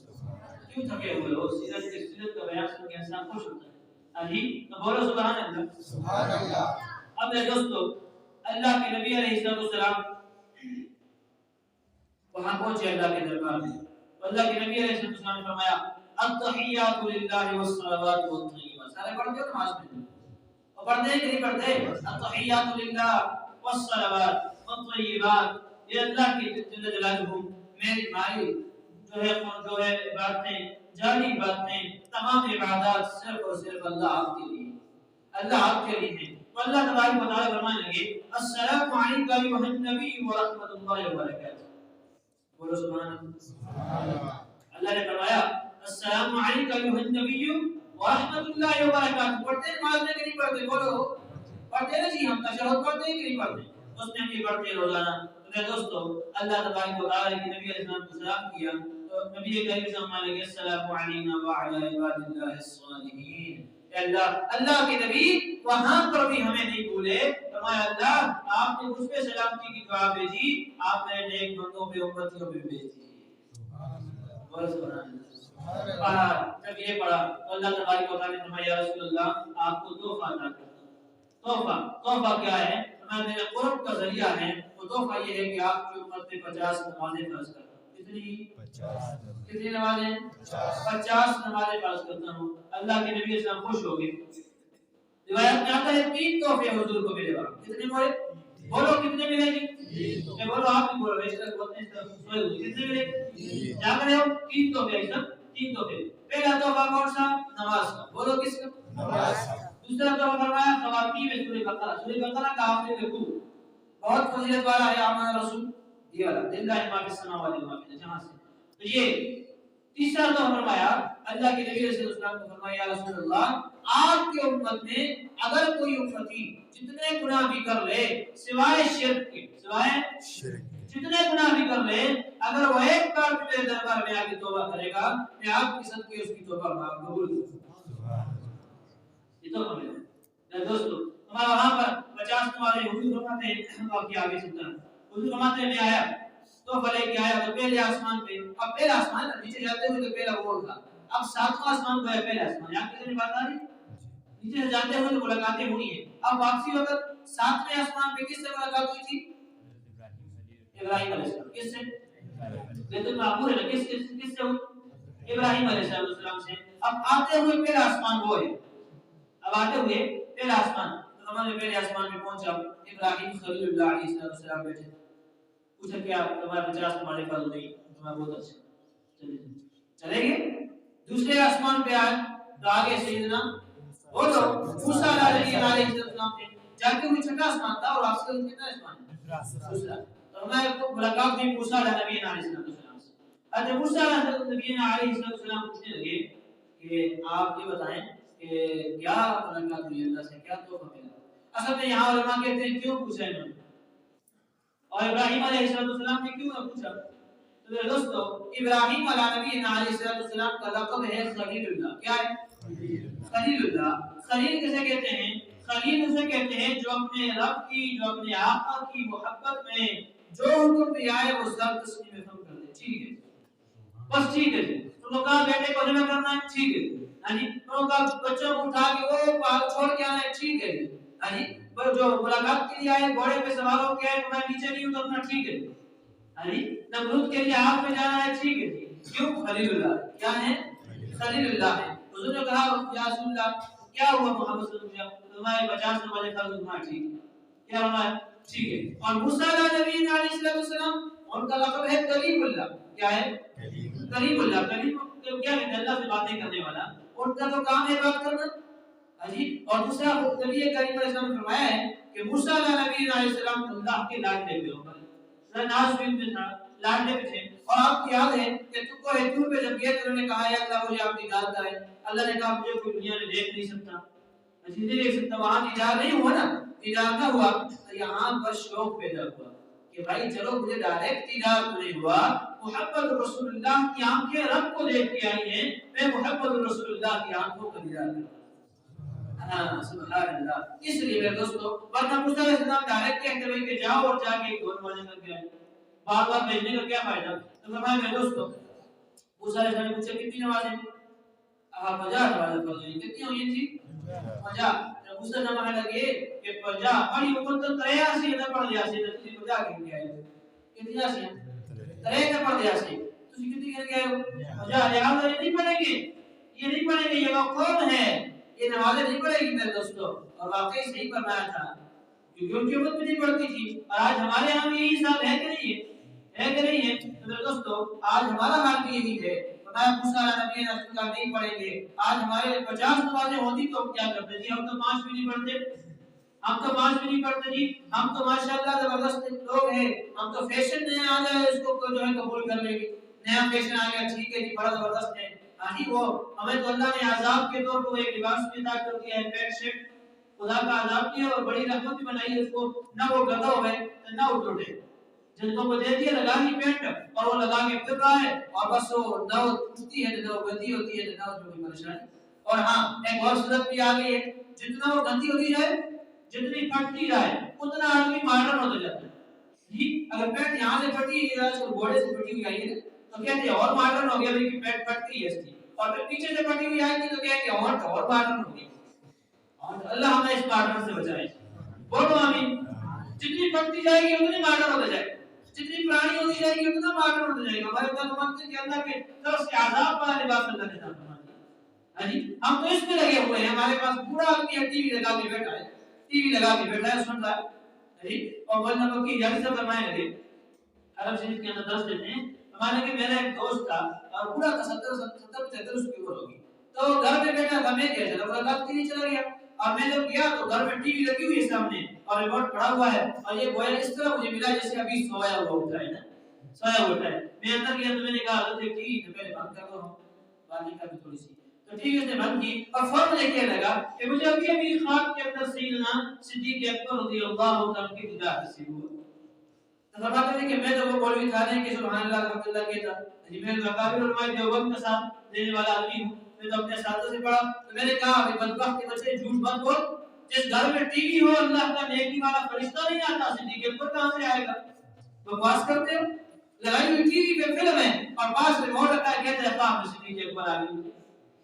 کیوں تھکے ہوئے ہو؟ سیرت کا بیان سن کے انسان خوش ہوتا ہے. تو بولو سبحان اللہ. سبحان اللہ. اب میرے دوستو اللہ کے نبی علیہ السلام وہاں پہنچے اللہ کے دربار میں. اللہ کے نبی علیہ السلام نے فرمایا التحیات للہ والصلوات والطیبات. سارے پڑھتے ہو نماز میں؟ اور پڑھتے ہیں کہ نہیں پڑھتے؟ التحیات للہ والصلوات والطیبات, یہ اللہ کی جل جلالہ میری مالی جو ہے عبادتیں جاری باتیں تمام عبادات صرف اور صرف اللہ آپ کے لیے, اللہ آپ کے لیے ہیں. تو اللہ تبارک و تعالی فرمانے لگے السلام علیک ایھا النبی ورحمۃ اللہ وبرکاتہ. بولو سبحان اللہ. اللہ نے فرمایا السلام علیک ایھا النبی ورحمۃ اللہ وبرکاتہ. پڑھتے ہیں نماز میں کہ نہیں پڑھتے؟ بولو پڑھتے ہیں جی. ہم تشہد پڑھتے ہیں کہ نہیں پڑھتے؟ اس میں ہم یہ پڑھتے ہیں روزانہ. تو دوستو اللہ تبارک و تعالی کے نبی علیہ السلام کو سلام کیا تو نبی کریم صلی اللہ علیہ وسلم السلام علینا وعلی عباد اللہ الصالحین. اللہ کے نبی وہاں پر بھی ہمیں نہیں بھولے. فرمایا اللہ آپ نے مجھ پہ سلامتی کی دعا بھیجی, آپ نے نیک بندوں پہ امتیوں پہ بھیج دی. سبحان اللہ. جب یہ پڑھا تو اللہ تبارک و تعالی نے فرمایا یا رسول اللہ آپ کو تحفہ عطا کرتا ہوں. تحفہ کیا ہے؟ میرے قرب کا ذریعہ ہے. تو تحفہ یہ ہے کہ آپ کی امت میں 50 نمازیں فرض کرتا ہوں. کتنی نمازیں؟ 50 نمازیں فرض کرتا ہوں. اللہ کے نبی اسلام خوش ہو گئے. روایت میں آتا ہے 3 تحفے حضور کو ملے گا. کتنے ملے؟ بولو کتنے ملے گی؟ میں بولو آپ بھی بولو. اس طرح بولتے ہیں کتنے ملے گی؟ کیا کرے ہو؟ 3 تحفے ایسا 3 تحفے. پہلا تحفہ کون سا؟ نماز کا. بولو کس کا؟ نماز کا. دوسرا تحفہ فرمایا خواتین میں سورہ بقرہ. سورہ بقرہ کا آخری رکوع بہت فضیلت والا ہے. آمن رسول یہ والا للہ ما فی السماوات و ما فی الارض جہاں سے. تو یہ تیسرا تو فرمایا اللہ کے نبی صلی اللہ علیہ وسلم کو فرمایا یا رسول اللہ آپ کی امت میں اگر کوئی امتی جتنے گناہ بھی کر لے سوائے شرک کے, سوائے جتنے گناہ بھی کر لے اگر وہ ایک بار میرے دربار میں آ کے توبہ کرے گا میں آپ کے صدقے اس کی توبہ قبول کروں گا. یہ تو ہمیں دوستو ہمارا وہاں پر 50 تمہارے حضور فرماتے ہیں آپ کی آگے چلتا ہے. حضور فرماتے ہیں میں آیا تو بھلے کیا آیا تو پہلے آسمان پہ. اب پہلا آسمان نیچے جاتے ہوئے تو پہلا وہ تھا. اب 7واں آسمان پہ ہے پہلا آسمان. یہاں کسی نے بات آ رہی نیچے سے جاتے ہوئے تو ملاقاتیں ہوئی ہیں. اب واپسی وقت 7ویں آسمان پہ کس سے ملاقات ہوئی تھی؟ ابراہیم علیہ السلام. کس سے؟ بیت المعمور ہے. کس سے ہوئی؟ ابراہیم علیہ السلام سے. اب آتے ہوئے پہلا آسمان وہ ہے. اب آتے ہوئے پہلا آسمان فرمایا میں پہلے آسمان میں پہنچا، ابراہیم خلیل اللہ علیہ السلام بیٹھے، پوچھا کیا تمہارے 50 تمہارے پاس نہیں؟ تمہارا بہت اچھا، چلے گئے دوسرے آسمان پہ آئے تو آگے سیدنا بولو موسیٰ علیہ السلام تھے، جا کے وہ چھٹا آسمان تھا اور آپ سے کتنا آسمان دوسرا، تو ہمیں ملاقات ہوئی موسیٰ علیہ السلام سے۔ حضرت موسیٰ علیہ السلام پوچھنے لگے کہ آپ یہ بتائیں کہ کیا ملاقات ہوئی اللہ سے، کیا تحفہ ملا؟ اصل میں یہاں علماء کہتے ہیں کیوں پوچھا انہوں نے، اور ابراہیم علیہ السلام نے کیوں نہ پوچھا؟ تو دوستو ابراہیم علیہ السلام کا لقب ہے خلیل اللہ، کیا ہے؟ خلیل اللہ۔ خلیل کسے کہتے ہیں؟ خلیل اسے کہتے ہیں جو اپنے رب کی، جو اپنے آقا کی محبت میں جو حکم بھی آئے وہ سب تسلیم فرم کر دے، ٹھیک ہے بس ٹھیک ہے جی، تم لوگ کہا بیٹے کو جمع کرنا ہے، ٹھیک ہے ہاں جی، تم لوگ کا بچوں کو اٹھا کے وہ پاک چھوڑ کے آنا ہے، ٹھیک ہے ہاں جی، پر جو ملاقات کے لیے آئے گھوڑے پہ سوار ہو کے آئے تو میں نیچے نہیں اترنا، ٹھیک ہے ہاں جی، نمرود کے لیے آگ میں جانا ہے، ٹھیک ہے کیوں؟ خلیل اللہ، کیا ہے؟ خلیل اللہ ہے۔ حضور نے کہا یا رسول اللہ کیا ہوا محمد صلی اللہ علیہ وسلم، تمہارے 50 نمازیں فرض ہونا، ٹھیک ہے کیا ہونا ہے، ٹھیک ہے۔ اور موسیٰ علیہ السلام ان کا لقب ہے کلیم اللہ، کیا ہے؟ کلیم اللہ، کلیم کیا ہے؟ اللہ سے باتیں کرنے والا، ان کا تو کام ہے بات کرنا ہاں جی۔ اور دوسرا نبی کریم علیہ السلام نے فرمایا ہے کہ موسیٰ علیہ السلام اللہ کے لاڈلے تھے، نازوین میں تھا، لاڈلے میں تھے، اور آپ کو یاد ہے کہ تو کو ہیتور پہ جب گئے تو انہوں نے کہا یا اللہ مجھے آپ دیدار کریں، اللہ نے کہا مجھے کوئی دنیا میں دیکھ نہیں سکتا، اچھی نہیں دیکھ سکتا، وہاں دیدار نہیں ہوا نا، دیدار نہ ہوا تو یہاں پر شوق پیدا ہوا کہ بھائی چلو مجھے ڈائریکٹ دیدار تو نہیں ہوا، محمد رسول اللہ کی آنکھیں رب کو دیکھ کے آئی ہیں، میں محمد رسول اللہ کی آنکھوں کا دیدار کرتا ہوں، سبحان اللہ۔ اس لیے میرے دوستو ورنہ موسیٰ علیہ السلام ڈائریکٹ کہتے ہوئے کہ جاؤ اور جا کے ایک دور مانے کر کے آئے، بار بار بھیجنے کا کیا فائدہ؟ تو فرمایا میرے دوستو موسیٰ علیہ السلام نے پوچھا کتنی نمازیں؟ 50 نمازیں فرض ہوئی، کتنی ہوئی تھی؟ 50۔ جب موسیٰ جمانے لگے کہ 50 بڑی حکم تو 83 نہ پڑھ لیا سی، تو 50 کہہ کے آئے، کتنی آسی؟ 53 نہ پڑھ لیا سی، تو کتنی کہہ کے آئے ہو؟ 50۔ لہٰذا یہ نہیں پڑھیں گے، یہ نہیں پڑھیں گے، یہ وہ قوم ہے، یہ نمازیں نہیں پڑھے گی میرے دوستو۔ اور واقعی صحیح فرمایا تھا کیونکہ ان کی امت میں نہیں پڑھتی تھی، اور آج ہمارے ہاں بھی یہی حساب ہے کہ نہیں ہے کہ نہیں ہے؟ تو میرے دوستو آج ہمارا حال بھی یہی ہے، فرمایا موسیٰ علیہ السلام نہیں پڑھیں گے، آج ہمارے 50 نمازیں ہوتی تو ہم کیا کرتے جی؟ ہم تو 5 بھی نہیں پڑھتے، ہم تو 5 بھی نہیں پڑھتے جی، ہم تو ماشاءاللہ زبردست لوگ ہیں، ہم تو فیشن نیا آ جائے اس کو جو ہے قبول کر لیں گے، نیا فیشن آ گیا ٹھیک ہے جی بڑا زبردست ہے ہاں جی، وہ ہمیں تو اللہ نے عذاب کے طور پر ایک لباس بھی عطا کر دیا ہے، پینٹ شرٹ خدا کا عذاب دیا اور بڑی رحمت بھی بنائی ہے اس کو، نہ وہ گدا ہوئے نہ وہ ٹوٹے، جن کو دے دیا لگا دی پینٹ اور وہ لگا کے پھر رہا ہے اور بس وہ نہ وہ ٹوٹتی ہے نہ وہ گندی ہوتی ہے نہ وہ کوئی پریشانی۔ اور ہاں ایک اور صورت بھی آ گئی ہے، جتنا وہ گندی ہوتی جائے جتنی پھٹتی جائے اتنا آدمی ماڈرن ہوتا جاتا ہے جی۔ اگر پینٹ یہاں سے پھٹی ہے یا گھوڑے سے پھٹی ہوئی آئی ہے تو کہتے ہیں اور ماڈرن ہو گیا بھائی کہ پینٹ پھٹ گئی ہے اس کی، اور پھر پیچھے سے پھٹی ہوئی آئی تھی تو کہتے ہیں اور ماڈرن ہو گئی، اور اللہ ہمیں اس ماڈرن سے بچائے، بولو آمین۔ جتنی پھٹتی جائے گی اتنی ماڈرن ہوتا جائے گا، جتنی پرانی ہوتی جائے گی اتنا ماڈرن ہوتا جائے گا۔ ہمارے تعلق مانتے کہ اللہ کے طرف سے عذاب والا لباس اللہ نے عطا فرما دیا ہاں جی، ہم تو اس میں لگے ہوئے ہیں، ہمارے پاس پورا آدمی ٹی وی لگا کے بیٹھا ہے، ٹی وی لگا کے بیٹھا ہے سن رہا ہے جی، اور بولنا کی جلدی سے فرمائے لگے عرب شریف کے اندر 10 دن ہیں، ہمارے کہ میرا ایک دوست تھا اور پورا 70 اس کی عمر ہوگی، تو گھر میں بیٹھا تھا، میں گیا چلا ملاقات کے لیے چلا گیا، اور میں جب گیا تو گھر میں ٹی وی لگی ہوئی ہے سامنے اور ریموٹ پڑا ہوا ہے، اور یہ گویا اس طرح مجھے ملا جیسے ابھی سویا ہوا ہوتا ہے نا، سویا ہوتا ہے۔ میں اندر گیا تو میں نے کہا حضرت ٹی وی پہلے بند کر دو، بات کا بھی تھوڑی سی، تو ٹی وی اس نے بند کی اور فوراً مجھے کہنے لگا کہ مجھے ابھی خواب کے اندر سیدنا صدیق اکبر رضی اللہ عنہ کی دیدار نصیب ہوا۔ فرماتے ہیں کہ میں تو وہ مولوی تھا نہیں کہ سبحان اللہ الحمدللہ کہتا، جی میں اکابر علماء دیوبند کا ساتھ دینے والا آدمی ہوں، میں تو اپنے ساتھوں سے پڑھا، تو میں نے کہا کہ بدبخت کے بچے جھوٹ مت بول، جس گھر میں ٹی وی ہو اللہ کا نیکی والا فرشتہ نہیں آتا، صدیق اکبر کہاں سے آئے گا؟ بکواس کرتے ہو، لگائی ہوئی ٹی وی پہ فلم ہے اور پاس ریموٹ رکھا ہے، کہتے ہیں خواب میں صدیق اکبر آ گئی،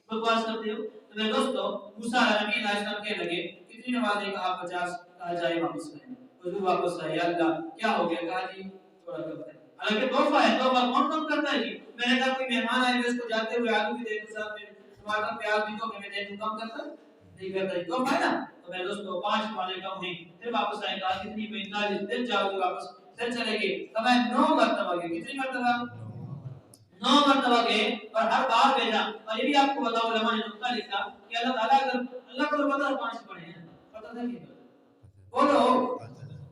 بکواس کرتے ہو۔ تو میرے دوستو موسیٰ علیہ السلام کہنے لگے کتنی نمازیں؟ کہا 50، کہا جائے واپس کریں، حضور واپس آئے، اللہ کیا ہو گیا؟ کہا جی تھوڑا کم ہے، حالانکہ تحفہ ہے، تحفہ کون کم کرتا ہے جی؟ میں نے کہا کوئی مہمان آئے میں اس کو جاتے ہوئے آلو بھی دے دوں، ساتھ میں ٹماٹر پیاز بھی تو میں دے دوں، کم کرتا ہے؟ نہیں کہتا کم ہے نا تو میرے دوستو 5 نمازیں کم ہوئی، پھر واپس آئے کہا کتنی 45 دن جاؤ گے واپس، پھر چلے گئے تو میں 9 مرتبہ گئے، کتنی مرتبہ 9 مرتبہ گئے اور ہر بار بھیجا۔ اور یہ بھی آپ کو بتاؤ علماء نے نقطہ لکھا کہ اللہ تعالیٰ اگر اللہ کو پتہ ہے 5 پڑھے ہیں، پتہ تھا کہ بولو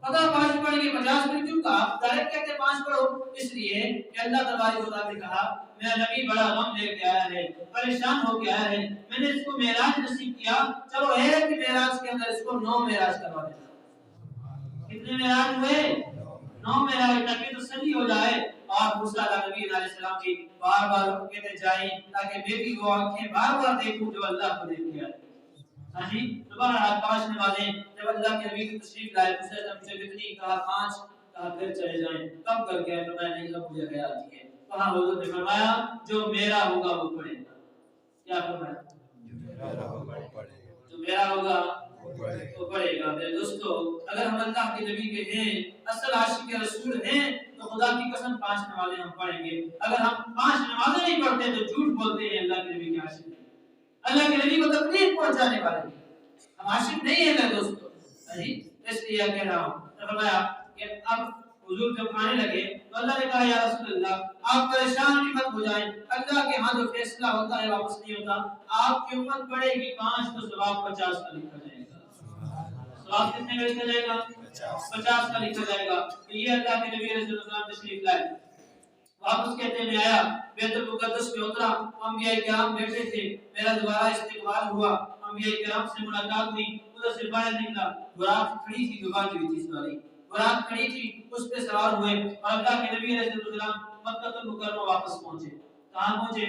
پتہ 5 پڑھیں گے 50 پھر کیوں کہا ڈائریکٹ کہتے 5 پڑھو؟ اس لیے کہ اللہ تبارک و تعالیٰ نے کہا میرا نبی بڑا غم لے کے آیا ہے، پریشان ہو کے آیا ہے، میں نے اس کو معراج نصیب کیا، چلو ایک معراج کے اندر اس کو 9 معراج کروا دیتا۔ کتنے معراج ہوئے؟ 9 معراج، تاکہ تسلی ہو جائے اور موسیٰ نبی علیہ السلام کی بار بار کہتے جائیں تاکہ میں بھی وہ آنکھیں بار بار دیکھوں جو اللہ کو دیکھ گیا ہے۔ ہاں جی دوبارہ رات 5 نمازیں جب اللہ کے نبی کی تشریف لائے پوچھا تم سے کتنی، کہا 5، کہا پھر چلے جائیں، کب کر کے تو میں نہیں اب مجھے خیال آتی ہے، کہا حضور نے فرمایا جو میرا ہوگا وہ پڑھے گا، کیا فرمایا جو میرا ہوگا وہ پڑھے گا۔ میرے دوستو اگر ہم اللہ کے نبی کے ہیں اصل عاشق رسول ہیں تو خدا کی قسم 5 نمازیں ہم پڑھیں گے، اگر ہم 5 نمازیں نہیں پڑھتے تو جھوٹ بولتے ہیں اللہ کے نبی کے عاشق، اللہ کے نبی کو تکلیف پہنچانے والے ہیں، ہم عاشق نہیں ہیں میرے دوستو۔ اس لیے کہہ رہا ہوں فرمایا کہ اب حضور جب آنے لگے تو اللہ نے کہا یا رسول اللہ آپ پریشان بھی مت ہو جائیں، اللہ کے ہاں جو فیصلہ ہوتا ہے واپس نہیں ہوتا، آپ کی امت پڑھے گی 5 تو ثواب 50 کا لکھا جائے گا۔ ثواب کتنے کا لکھا جائے گا؟ 50 کا لکھا جائے گا۔ تو یہ اللہ کے نبی علیہ السلام تشریف لائے، واپس کہتے میں آیا بیت المقدس میں اترا، انبیاء کرام بیٹھے تھے، میرا دوبارہ استقبال ہوا، انبیاء کرام سے ملاقات ہوئی، ادھر سے باہر نکلا، براق کھڑی تھی، دبا کی ہوئی تھی سواری، براق کھڑی تھی، اس پہ سوار ہوئے اور اللہ کے نبی علیہ السلام مکہ المکرمہ واپس پہنچے۔ کہاں پہنچے؟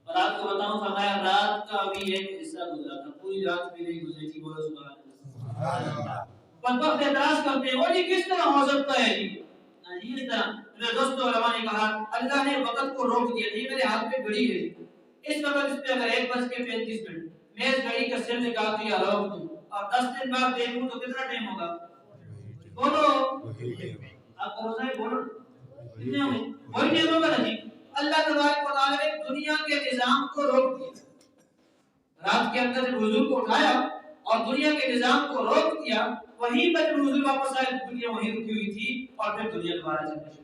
اور آپ کو بتاؤں فرمایا رات کا بھی ایک حصہ گزرا تھا، پوری رات بھی نہیں گزری تھی، بولو سبحان اللہ۔ بدبخت اعتراض کرتے ہیں وہ یہ کس طرح ہو سکتا ہے جی؟ اس طرح میرے دوستو علماء نے کہا اللہ نے وقت کو روک دیا، نہیں میرے ہاتھ میں گھڑی ہے، اس وقت اس پہ اگر 1:35 میں اس گھڑی کا سر نکال دیا روک دوں اور 10 دن بعد دیکھوں تو کتنا ٹائم ہوگا؟ بولو آپ کا روزہ ہے، بولو کتنے ہوں گے؟ وہی ٹائم ہوگا نا جی۔ اللہ تبارک و تعالی نے دنیا کے نظام کو روک دیا، رات کے اندر جب حضور کو اٹھایا اور دنیا کے نظام کو روک دیا، وہیں پر حضور واپس آئے دنیا وہیں رکی ہوئی تھی اور پھر دنیا دوبارہ چلنے شروع۔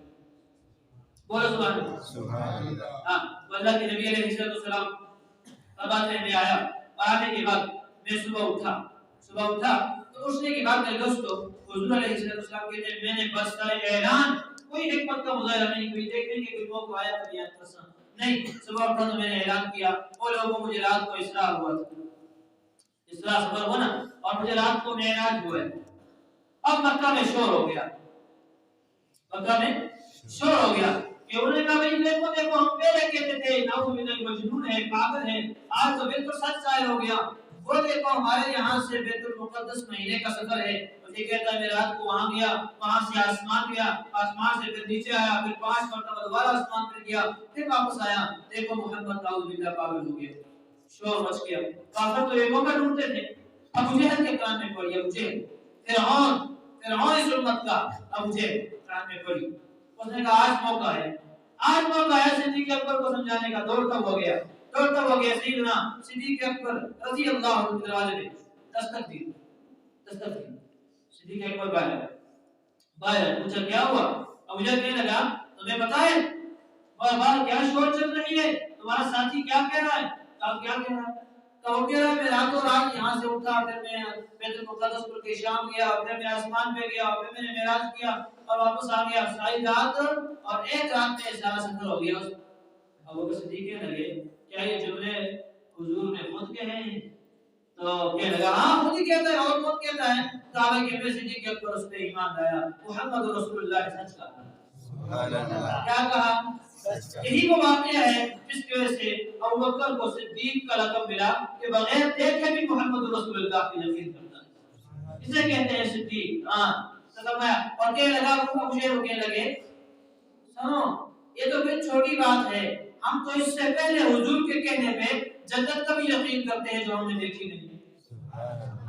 بولو سبحان اللہ، سبحان اللہ۔ ہاں تو اللہ کے نبی علیہ السلام اب آنے میں آیا، آنے کے بعد میں صبح اٹھا تو اٹھنے کے بعد میرے دوستو حضور علیہ السلام کہتے ہیں میں نے بس اعلان، کوئی حکمت کا مظاہرہ نہیں، کوئی دیکھنے کے لوگوں کو آیا تو بیان پسند نہیں، صبح اٹھا تو میں نے اعلان کیا وہ لوگوں مجھے رات کو اسراء ہوا تھا، اسراء سفر ہوا نا اور مجھے رات کو معراج ہوا ہے۔ اب مکہ میں شور ہو گیا، مکہ میں شور ہو گیا کہ انہوں نے کہا بھئی دیکھو ہم پہلے کہتے تھے نعوذ باللہ مجنون ہے، پاگل ہے، آج تو بالکل سچ ظاہر ہو گیا، وہ دیکھو ہمارے یہاں سے بیت المقدس مہینے کا سفر ہے، مجھے کہتا ہے میں رات کو وہاں گیا، وہاں سے آسمان گیا، آسمان سے پھر نیچے آیا، پھر 5 مرتبہ دوبارہ آسمان پر گیا، پھر واپس آیا، دیکھو محمد نعوذ باللہ پاگل ہو گیا، شور مچ گیا۔ کافر تو یہ موقع ڈھونڈتے تھے، ابو جہل کے کان میں پڑی، ابو جہل فرعون اس امت کا ابو جہل کان میں پڑی، اس نے کہا آج موقع ہے، آج موقع ہے صدیق اکبر کو سمجھانے کا، دور تب ہو گیا سیدنا صدیق اکبر رضی اللہ عنہ دروازے میں دستک دی، صدیق اکبر باہر پوچھا کیا ہوا؟ ابو جہل کہنے لگا تمہیں پتہ ہے باہر کیا شور چل رہی ہے، تمہارا ساتھی کیا کہہ رہا ہے؟ کہا کیا کہہ رہا ہے؟ تو وہ کہہ رہا ہے میں راتوں رات یہاں سے اٹھا، پھر میں بیت المقدس پر کے شام گیا، پھر میں آسمان پہ گیا، پھر میں نے معراج کیا اور واپس آ گیا، ساری رات اور ایک رات میں سارا سفر ہو گیا۔ ابو بکر صدیق کہنے لگے کیا یہ جملے حضور نے خود کہے ہیں؟ تو کہنے لگا ہاں خود ہی کہتا ہے اور کون کہتا ہے؟ صحابہ کے میں صدیق اکبر اس پہ ایمان لایا، محمد رسول اللہ سچ کہا، سبحان اللہ، کیا کہا؟ یہی وہ واقعہ ہے جس کی وجہ سے ابوبکر کو صدیق کا لقب ملا کہ بغیر دیکھے بھی محمد رسول اللہ کی یقین کرتا ہے، اسے کہتے ہیں صدیق۔ ہاں اور کہنے لگا ابو جہل کہنے لگے سنو یہ تو پھر چھوٹی بات ہے، ہم تو اس سے پہلے حضور کے کہنے پہ جنت کا بھی یقین کرتے ہیں جو ہم نے دیکھی نہیں،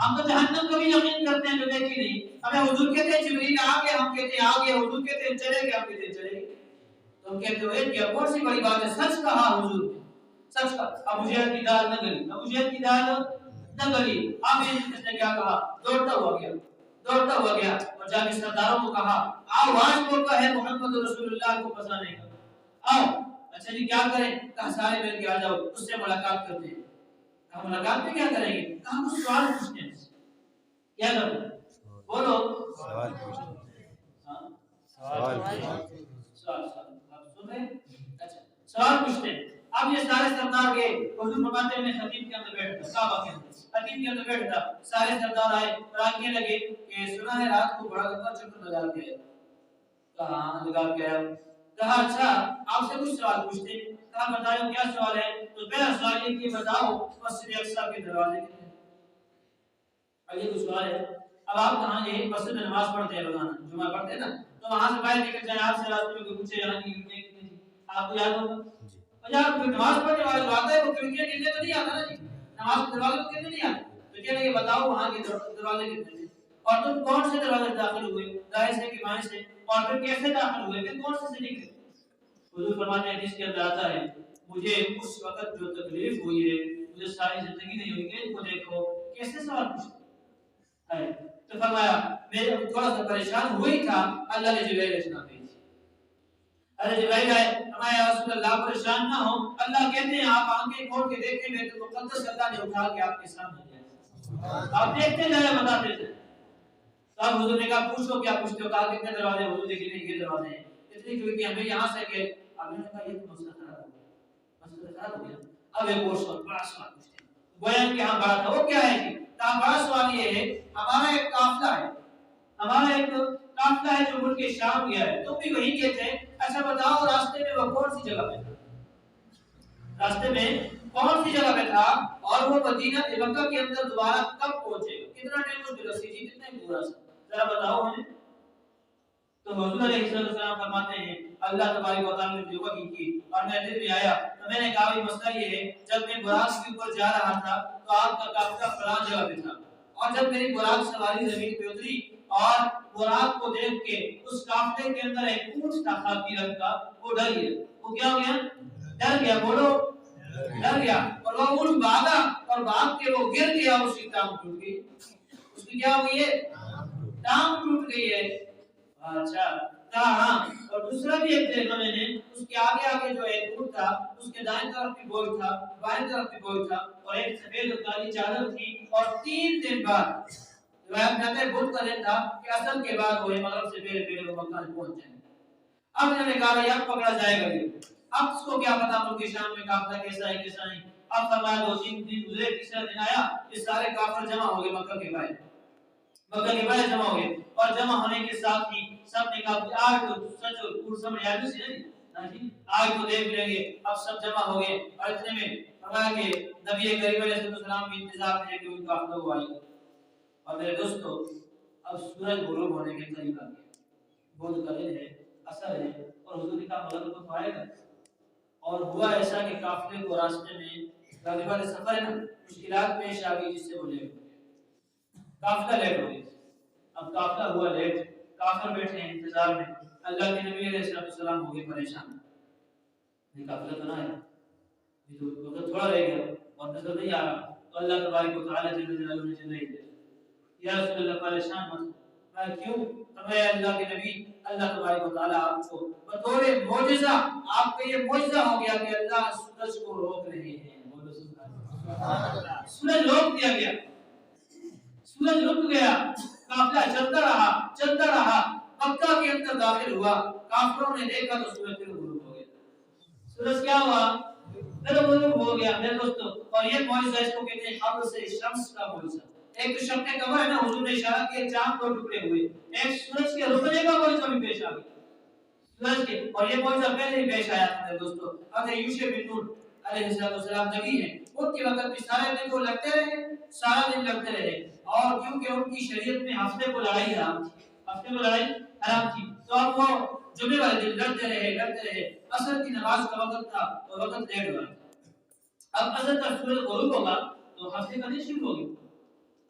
ہم تو جہنم کا بھی یقین کرتے ہیں جو دیکھی نہیں، ہمیں حضور کہتے ہیں جبریل آ گیا، ہم کہتے ہیں آ گیا، حضور کہتے ہیں چلے گئے، ہم کہتے ہیں چلے گئے، تو ہم کہتے ہیں کیا کون سی بڑی بات ہے، سچ کہا حضور نے، سچ کہا۔ ابو جہل کی دال نہ گلی، ابو جہل کی دال نہ گلی. اب اس نے کیا کہا؟ دوڑتا ہوا گیا اور جا کے سرداروں کو کہا آواز کو کہے محمد رسول اللہ کو پھنسانے کا. آؤ اچھا جی کیا کریں؟ کہا سارے مل کے آ جاؤ اس سے ملاقات کرتے ہیں. کہا ملاقات میں کیا کریں گے؟ کہا کچھ سوال پوچھتے ہیں. کیا کریں؟ بولو. سوال پوچھتے اچھا سوال پوچھتے ہیں. اب یہ سارے سردار گئے حضور فرماتے ہیں خطیب کے اندر بیٹھ گیا کعبہ کے اندر خطیب کے اندر بیٹھ گیا. سارے سردار آئے اور آگے لگے کہ سنا ہے رات کو بڑا لمبا چکر لگا کے. کہاں لگا کے آیا؟ کہا اچھا آپ سے کچھ سوال پوچھتے ہیں. کہا بتائیے کیا سوال ہے؟ تو پہلا سوال یہ کہ بتاؤ مسجد اقصی کے دروازے کتنے ہیں؟ یہ کچھ سوال ہے. اب آپ کہاں گئے؟ مسجد میں نماز پڑھتے ہیں روزانہ جمعہ پڑھتے ہیں نا تو وہاں سے باہر نکل جائیں آپ سے راستے میں کوئی پوچھے یہاں کی کتنی کتنی آپ کو یاد ہوگا. اچھا کوئی نماز پڑھنے والا جو آتا ہے وہ کھڑکیاں کتنے تو نہیں آتا نا جی نماز کے دروازے کتنے نہیں آتے تو کہنے کہ بتاؤ وہاں کے دروازے کتنے تھے اور تم کون سے دروازے سے داخل ہوئے دائیں سے کہ بائیں سے اور پھر کیسے داخل ہوئے پھر کون سے نکلے. حضور فرماتے ہیں حدیث کے اندر آتا ہے مجھے اس وقت جو تکلیف ہوئی ہے مجھے ساری زندگی نہیں ہوئی ہے کو دیکھو کیسے سوال پوچھتے ہیں. تو فرمایا میں تھوڑا سا پریشان ہوئی تھا اللہ نے جبرائیل علیہ السلام بھیجا. ارے جبرائیل آئے فرمایا یا رسول اللہ پریشان نہ ہو اللہ کہتے ہیں آپ آنکھیں کھول کے دیکھیں بیت المقدس اللہ نے اٹھا کے آپ کے سامنے دیا آپ دیکھتے جائیں بتاتے تھے. تب حضور نے کہا پوچھو کیا پوچھتے ہو؟ کہا کتنے دروازے؟ حضور دیکھیں نہیں یہ دروازے ہیں اتنی کیونکہ ہمیں یہاں سے کہ اب نے کہا یہ تو مسئلہ خراب ہو گیا مسئلہ خراب ہو گیا. اب ایک اور سوال بڑا سوال پوچھتے ہیں گویا کہ ہاں بڑا تھا وہ کیا ہے کہ بڑا سوال یہ ہے ہمارا ایک قافلہ ہے جو ملک شام گیا ہے تم بھی وہی گئے تھے. اچھا بتاؤ راستے میں وہ کون سی جگہ پہ تھا؟ راستے میں کون سی جگہ پہ تھا اور وہ مدینہ مکہ کے اندر دوبارہ کب پہنچے کتنا ٹائم اس کے رسی جی کتنا پورا ذرا بتاؤ ہمیں. تو حضور علیہ السلام فرماتے ہیں اللہ تبارک و تعالی نے جو وحی کی اور میں دل میں آیا تو میں نے کہا یہ مسئلہ یہ ہے جب میں براق کے اوپر جا رہا تھا تو آپ کا قافلہ فلاں جگہ پہ تھا اور جب میری براق سواری زمین پہ اتری اور براق کو دیکھ کے اس قافلے کے اندر ایک اونٹ تھا خاکی رنگ کا وہ ڈر گیا. وہ کیا ہو گیا؟ ڈر گیا. بولو ڈر گیا اور وہ اونٹ بھاگا اور بھاگ کے وہ گر گیا اور اس کی ٹانگ ٹوٹ گئی. اس کی کیا ہو گئی ہے؟ ٹانگ ٹوٹ گئی ہے. اچھا ہاں اور دوسرا بھی ایک دیکھا میں نے اس کے آگے جو ایک اونٹ تھا اس کے دائیں طرف بھی بوجھ تھا بائیں طرف بھی بوجھ تھا اور ایک سفید کالی چادر تھی اور 3 دن بعد روایت میں آتا ہے بدھ کا دن تھا کہ اصل کے بعد وہ مغرب سے پہلے وہ مکہ پہنچ جائیں. اب انہوں نے کہا یا پکڑا جائے گا یہ اب اس کو کیا پتا ملک شام میں قافلہ کیسا ہے کیسا نہیں. اب فرمایا 2-3 دن گزرے تیسرا دن آیا یہ سارے کافر جمع ہو گئے مکہ کے باہر جمع ہو گئے اور جمع ہونے کے ساتھ ہی سب نے کہا آج تو سچ اور پور سمجھ آیا نہیں آج تو دیکھ لیں گے. اب سب جمع ہو گئے اور اتنے میں فرمایا کہ نبی کریم علیہ السلام بھی انتظار میں ہے کہ ان کا قافلہ آئے گا. اور میرے دوستو اب سورج غروب ہونے کے قریب آ گیا بدھ کا دن ہے اثر ہے اور حضور کا مغرب تو آئے گا. اور ہوا ایسا کہ قافلے کو راستے میں غالباً سفر ہے نا مشکلات پیش آ گئی جس سے وہ لیٹ قافلہ لیٹ ہو گیا. اب قافلہ ہوا لیٹ کافر بیٹھے ہیں انتظار میں. اللہ کے نبی علیہ السلام ہو گئے پریشان یہ قافلہ تو نہ ہے یہ تو وقت تھوڑا رہ گیا اور نظر نہیں آ رہا. تو اللہ تبارک و تعالی جل جلالہ نے چلے گئے یا رسول اللہ پریشان مت میں کیوں فرمایا اللہ کے نبی اللہ تبارک و تعالی آپ کو بطور معجزہ آپ کا یہ معجزہ ہو گیا کہ اللہ سورج کو روک رہے ہیں. بولو سبحان اللہ. سورج روک دیا گیا سورج رک گیا قافلہ چلتا رہا مکہ کے اندر داخل ہوا. کافروں نے دیکھا تو سورج پھر غروب ہو گیا. سورج کیا ہوا؟ پھر غروب ہو گیا میرے دوستو. اور یہ معجزہ اس کو کہتے ہیں حبل سے شمس کا معجزہ. ایک تو شق قمر ہے نا حضور نے اشارہ کیا چاند 2 ٹکڑے ہوئے ایک سورج کے رکنے کا معجزہ بھی پیش آ گیا سورج کے. اور یہ معجزہ پہلے ہی پیش آیا تھا میرے دوستو. حضرت یوشع بن نون علیہ السلام نبی ہیں ان کے وقت بھی سارے دن کو لگتے رہے سارا دن لگتے رہے اور کیونکہ ان کی شریعت میں ہفتے کو لڑائی حرام تھی تو اب وہ جمعے والے دن لڑتے رہے. عصر کی نماز کا وقت تھا اور وقت لیٹ ہوا. اب عصر کا سورج غروب ہوگا تو ہفتے کا دن شروع ہو گیا.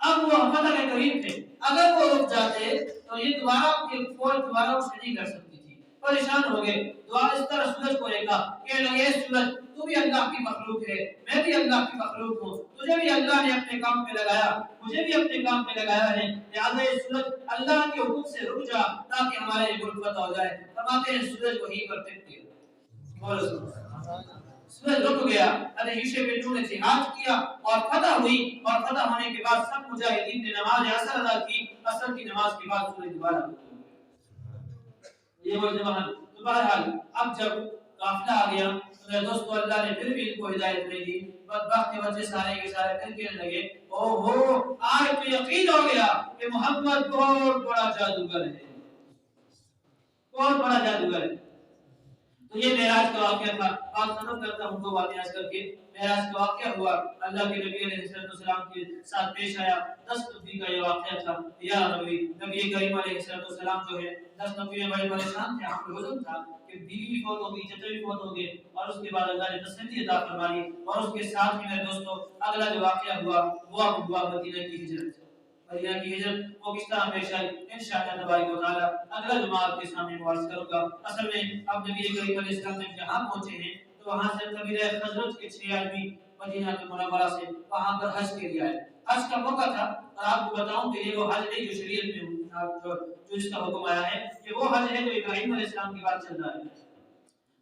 اب وہ فتح کے قریب تھے اگر وہ رک جاتے تو یہ دوبارہ نہیں کر سکتی تھی. پریشان ہو گئے دعا اس طرح سورج کو دیکھا کہ لگے سورج تو بھی اللہ کی مخلوق ہے، میں بھی اللہ کی مخلوق ہوں، تجھے بھی اللہ نے اپنے کام پہ لگایا، مجھے بھی اپنے کام پہ لگایا ہے، لہٰذا یہ سورج اللہ کے حکم سے رک جا تاکہ ہمارے ملک فتح ہو جائے۔ فرماتے ہیں سورج وہیں پر ٹک گیا، سورج رک گیا، حضرت یوشع بن نون نے جہاد کیا اور فتح ہوئی، اور فتح ہونے کے بعد سب مجاہدین نے نماز عصر ادا کی، عصر کی نماز کے بعد سورج دوبارہ یہ وہ جوان تو بہرحال اب جب قافلہ آ گیا تو میرے دوستو اللہ نے پھر بھی ان کو ہدایت نہیں دی، بدبخت کے بچے سارے کے سارے پھر کہنے لگے او ہو آج تو یقین ہو گیا کہ محمد بہت بڑا جادوگر ہے، بہت بڑا جادوگر ہے۔ تو یہ معراج کا واقعہ تھا۔ بات ختم کرتا ہوں دو باتیں آج کر کے۔ معراج کا واقعہ ہوا، اللہ کے نبی علیہ السلام کے ساتھ پیش آیا 10 نبی کا یہ واقعہ تھا۔ یا نبی کریم علیہ السلام جو ہے 10 نبی میں بڑے پریشان تھے، آپ کو حضور تھا کہ بیوی بھی فوت ہوگی، چچا بھی فوت ہوگے، اور اس کے بعد اللہ نے تسلی عطا فرمائی، اور اس کے ساتھ ہی میرے دوستو اگلا جو واقعہ ہوا وہ ہوا مدینہ کی ہجرت۔ مدینہ کی ہجرت وہ کس طرح پیش آئی انشاءاللہ تبارک و تعالی اگلا جمعہ آپ کے سامنے عرض کروں گا۔ اصل میں اب نبی کریم علیہ السلام نے جہاں پہنچے ہیں تو وہاں سے قبیلہ خزرج کے 6 آدمی مدینہ منورہ سے وہاں پر حج کے لیے آئے۔ حج کا موقع تھا، اور آپ کو بتاؤں کہ یہ وہ حج نہیں جو شریعت میں جو اس کا حکم آیا ہے، یہ وہ حج ہے جو ابراہیم علیہ السلام کے بعد چل رہا ہے۔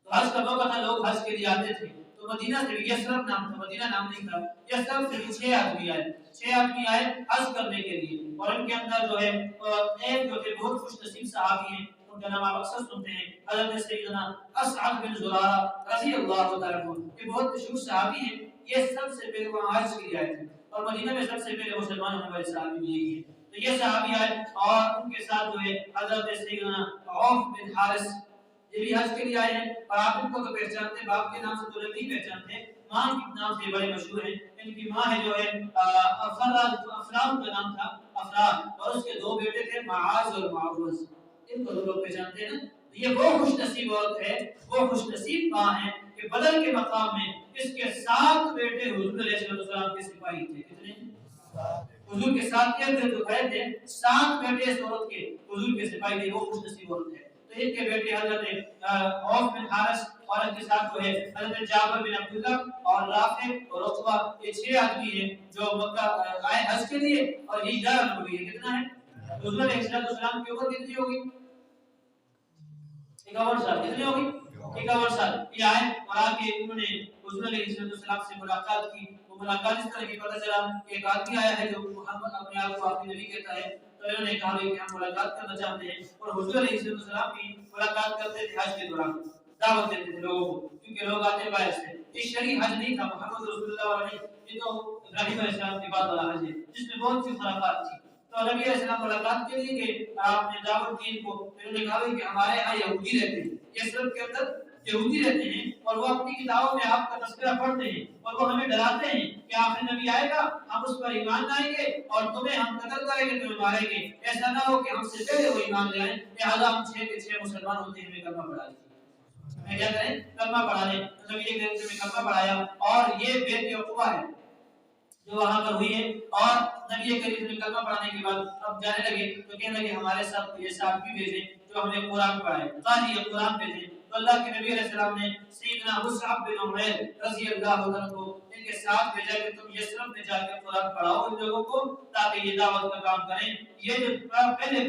تو حج کا موقع تھا، لوگ حج کے لیے آتے تھے، تو مدینہ سے یثرب نام تھا، مدینہ نام نہیں تھا، یثرب سے 6 آدمی آئے، 6 آدمی آئے حج کرنے کے لیے، اور ان کے اندر جو ہے ایک جو کہ بہت خوش نصیب صحابی ہیں، ان کا نام آپ اکثر سنتے ہیں، حضرت سیدنا اسعد بن زرارہ رضی اللہ تعالیٰ عنہ۔ یہ بہت مشہور صحابی ہیں، یہ سب سے پہلے وہاں حج کے لیے آئے تھے، اور مدینہ میں سب سے پہلے مسلمان ہونے والے صحابی بھی یہی ہیں۔ تو یہ صحابی آئے اور ان کے ساتھ جو ہے حضرت سیدنا عوف بن حارث، یہ بھی حج کے لیے آئے ہیں، اور آپ ان کو تو پہچانتے، باپ کے نام سے تو نہیں پہچانتے، ماں کے نام سے بڑے مشہور ہیں۔ ان کی ماں ہے جو ہے افراد کا نام تھا، افراد، اور اس کے 2 بیٹے تھے معاذ اور معوذ، ان کو لوگ پہچانتے ہیں نا۔ یہ وہ خوش نصیب عورت ہے، وہ خوش نصیب ماں ہے کہ بدر کے مقام میں اس کے 7 بیٹے حضور علیہ السلام کے سپاہی تھے۔ کتنے؟ حضور کے ساتھ جو کھڑے تھے 7 بیٹے اس عورت کے حضور کے سپاہی تھے، وہ خوش نصیب عورت ہے۔ تو ان کے بیٹے حضرت عوف بن حارث اور ان کے ساتھ جو ہے حضرت جابر بن عبداللہ اور رافع اور عقبہ، یہ 6 آدمی ہیں جو مکہ آئے حج کے لیے، اور یہ 11 نبی ہے۔ کتنا ہے؟ حضور علیہ السلام کی عمر کتنی ہوگی؟ 51 سال۔ کتنی ہوگی؟ 51 سال۔ یہ آئے اور آ کے انہوں نے حضور علیہ السلام سے ملاقات کی۔ وہ ملاقات اس طرح کی پتہ چلا کہ ایک آدمی آیا ہے جو محمد اپنے آپ کو اپنی نبی کہتا ہے، تو انہوں نے کہا کہ ہم ملاقات کرنا چاہتے ہیں، اور حضور علیہ السلام کی ملاقات کرتے تھے حج کے دوران، دعوت دیتے تھے لوگوں کو، کیونکہ لوگ آتے باہر سے۔ یہ شرعی حج نہیں تھا، محمد رسول اللہ علیہ، یہ تو ابراہیم علیہ السلام کے بعد والا حج ہے جس میں بہت سی خرافات تھی۔ تو نبی علیہ السلام ملاقات کے لیے کہ آپ نے دعوت دی ان کو، انہوں نے کہا کہ ہمارے یہاں یہودی رہتے ہیں، یثرب کے اندر یہودی رہتے ہیں، اور وہ اپنی کتابوں میں آپ کا تذکرہ پڑھتے ہیں، اور وہ ہمیں ڈراتے ہیں کہ آخری نبی آئے گا، ہم اس پر ایمان لائیں گے اور تمہیں ہم قتل کریں گے، تمہیں ماریں گے، ایسا نہ ہو کہ ہم سے پہلے وہ ایمان لے آئیں، لہٰذا ہم 6 کے 6 مسلمان ہوتے ہیں، ہمیں کلمہ پڑھا دیں، ہمیں کیا کریں؟ کلمہ پڑھا دیں۔ تو نبی کریم نے کلمہ پڑھایا، اور یہ بیت عقبہ ہے جو وہاں پر ہوئی ہے، اور نبی کریم نے کلمہ پڑھانے کے بعد اب جانے لگے تو کہنے لگے ہمارے ساتھ یہ صحابی بھیجے جو ہمیں قرآن پڑھائے، قاری قرآن بھیجے۔ تو اللہ کے نبی علیہ السلام نے سیدنا مصعب بن عمیر رضی اللہ عنہ کو ان کے ساتھ بھیجا کہ تم یثرب میں جا کے قرآن پڑھاؤ ان لوگوں کو تاکہ یہ دعوت کا کام کریں۔ یہ جو پہلے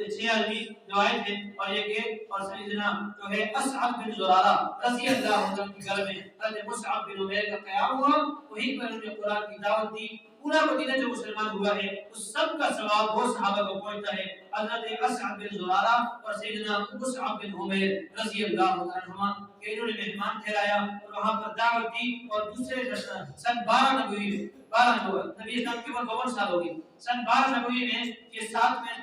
6 آدمی جو آئے تھے، اور یہ کہ اور سیدنا جو ہے اسعد بن زرارہ رضی اللہ عنہ کے گھر میں حضرت مصعب بن عمیر کا قیام ہوا، وہیں پر انہوں نے قرآن کی دعوت دی۔ پورا مدینہ جو مسلمان ہوا ہے اس سب کا ثواب وہ صحابہ کو پہنچتا ہے، حضرت اسعد بن زرارہ اور سیدنا مصعب بن عمیر رضی اللہ عنہما، کہ انہوں نے مہمان ٹھہرایا اور وہاں پر دعوت دی۔ اور دوسرے سن 12 نبوی میں 12 نبی اسلام کی عمر 52 سال ہوگی، سن 12 نبوی میں یہ 7 میں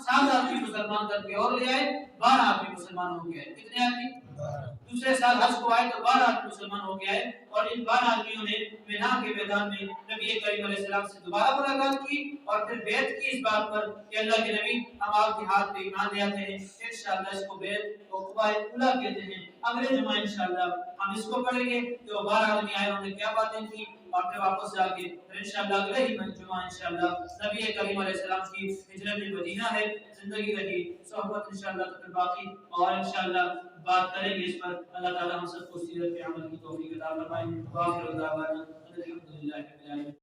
7 آدمی مسلمان کر کے اور لے آئے، 12 آدمی مسلمان ہو گئے۔ کتنے آدمی؟ دوسرے سال حج کو آئے تو 12 آدمی مسلمان ہو گئے، اور ان 12 آدمیوں نے مینا کے میدان میں نبی کریم علیہ السلام سے دوبارہ ملاقات کی، اور پھر بیعت کی اس بات پر کہ اللہ کے نبی ہم آپ کے ہاتھ پہ ایمان لے آتے ہیں۔ انشاءاللہ اس کو بیعت عقبہ اولیٰ کہتے ہیں۔ اگلے جمعہ انشاءاللہ ہم اس کو پڑھیں گے جو 12 آدمی آئے انہوں نے کیا باتیں کی، اور پھر واپس جا کے انشاءاللہ اگلے ہی جمعہ انشاءاللہ نبی کریم علیہ السلام کی ہجرت مدینہ ہے، زندگی رہی، صحبت انشاءاللہ تو پھر باقی، اور انشاءاللہ بات کریں گے اس پر. اللہ تعالی ہم سب کو سیرت پہ عمل کی توفیق عطا فرمائے. واخر دعوانا الحمدللہ رب العالمین.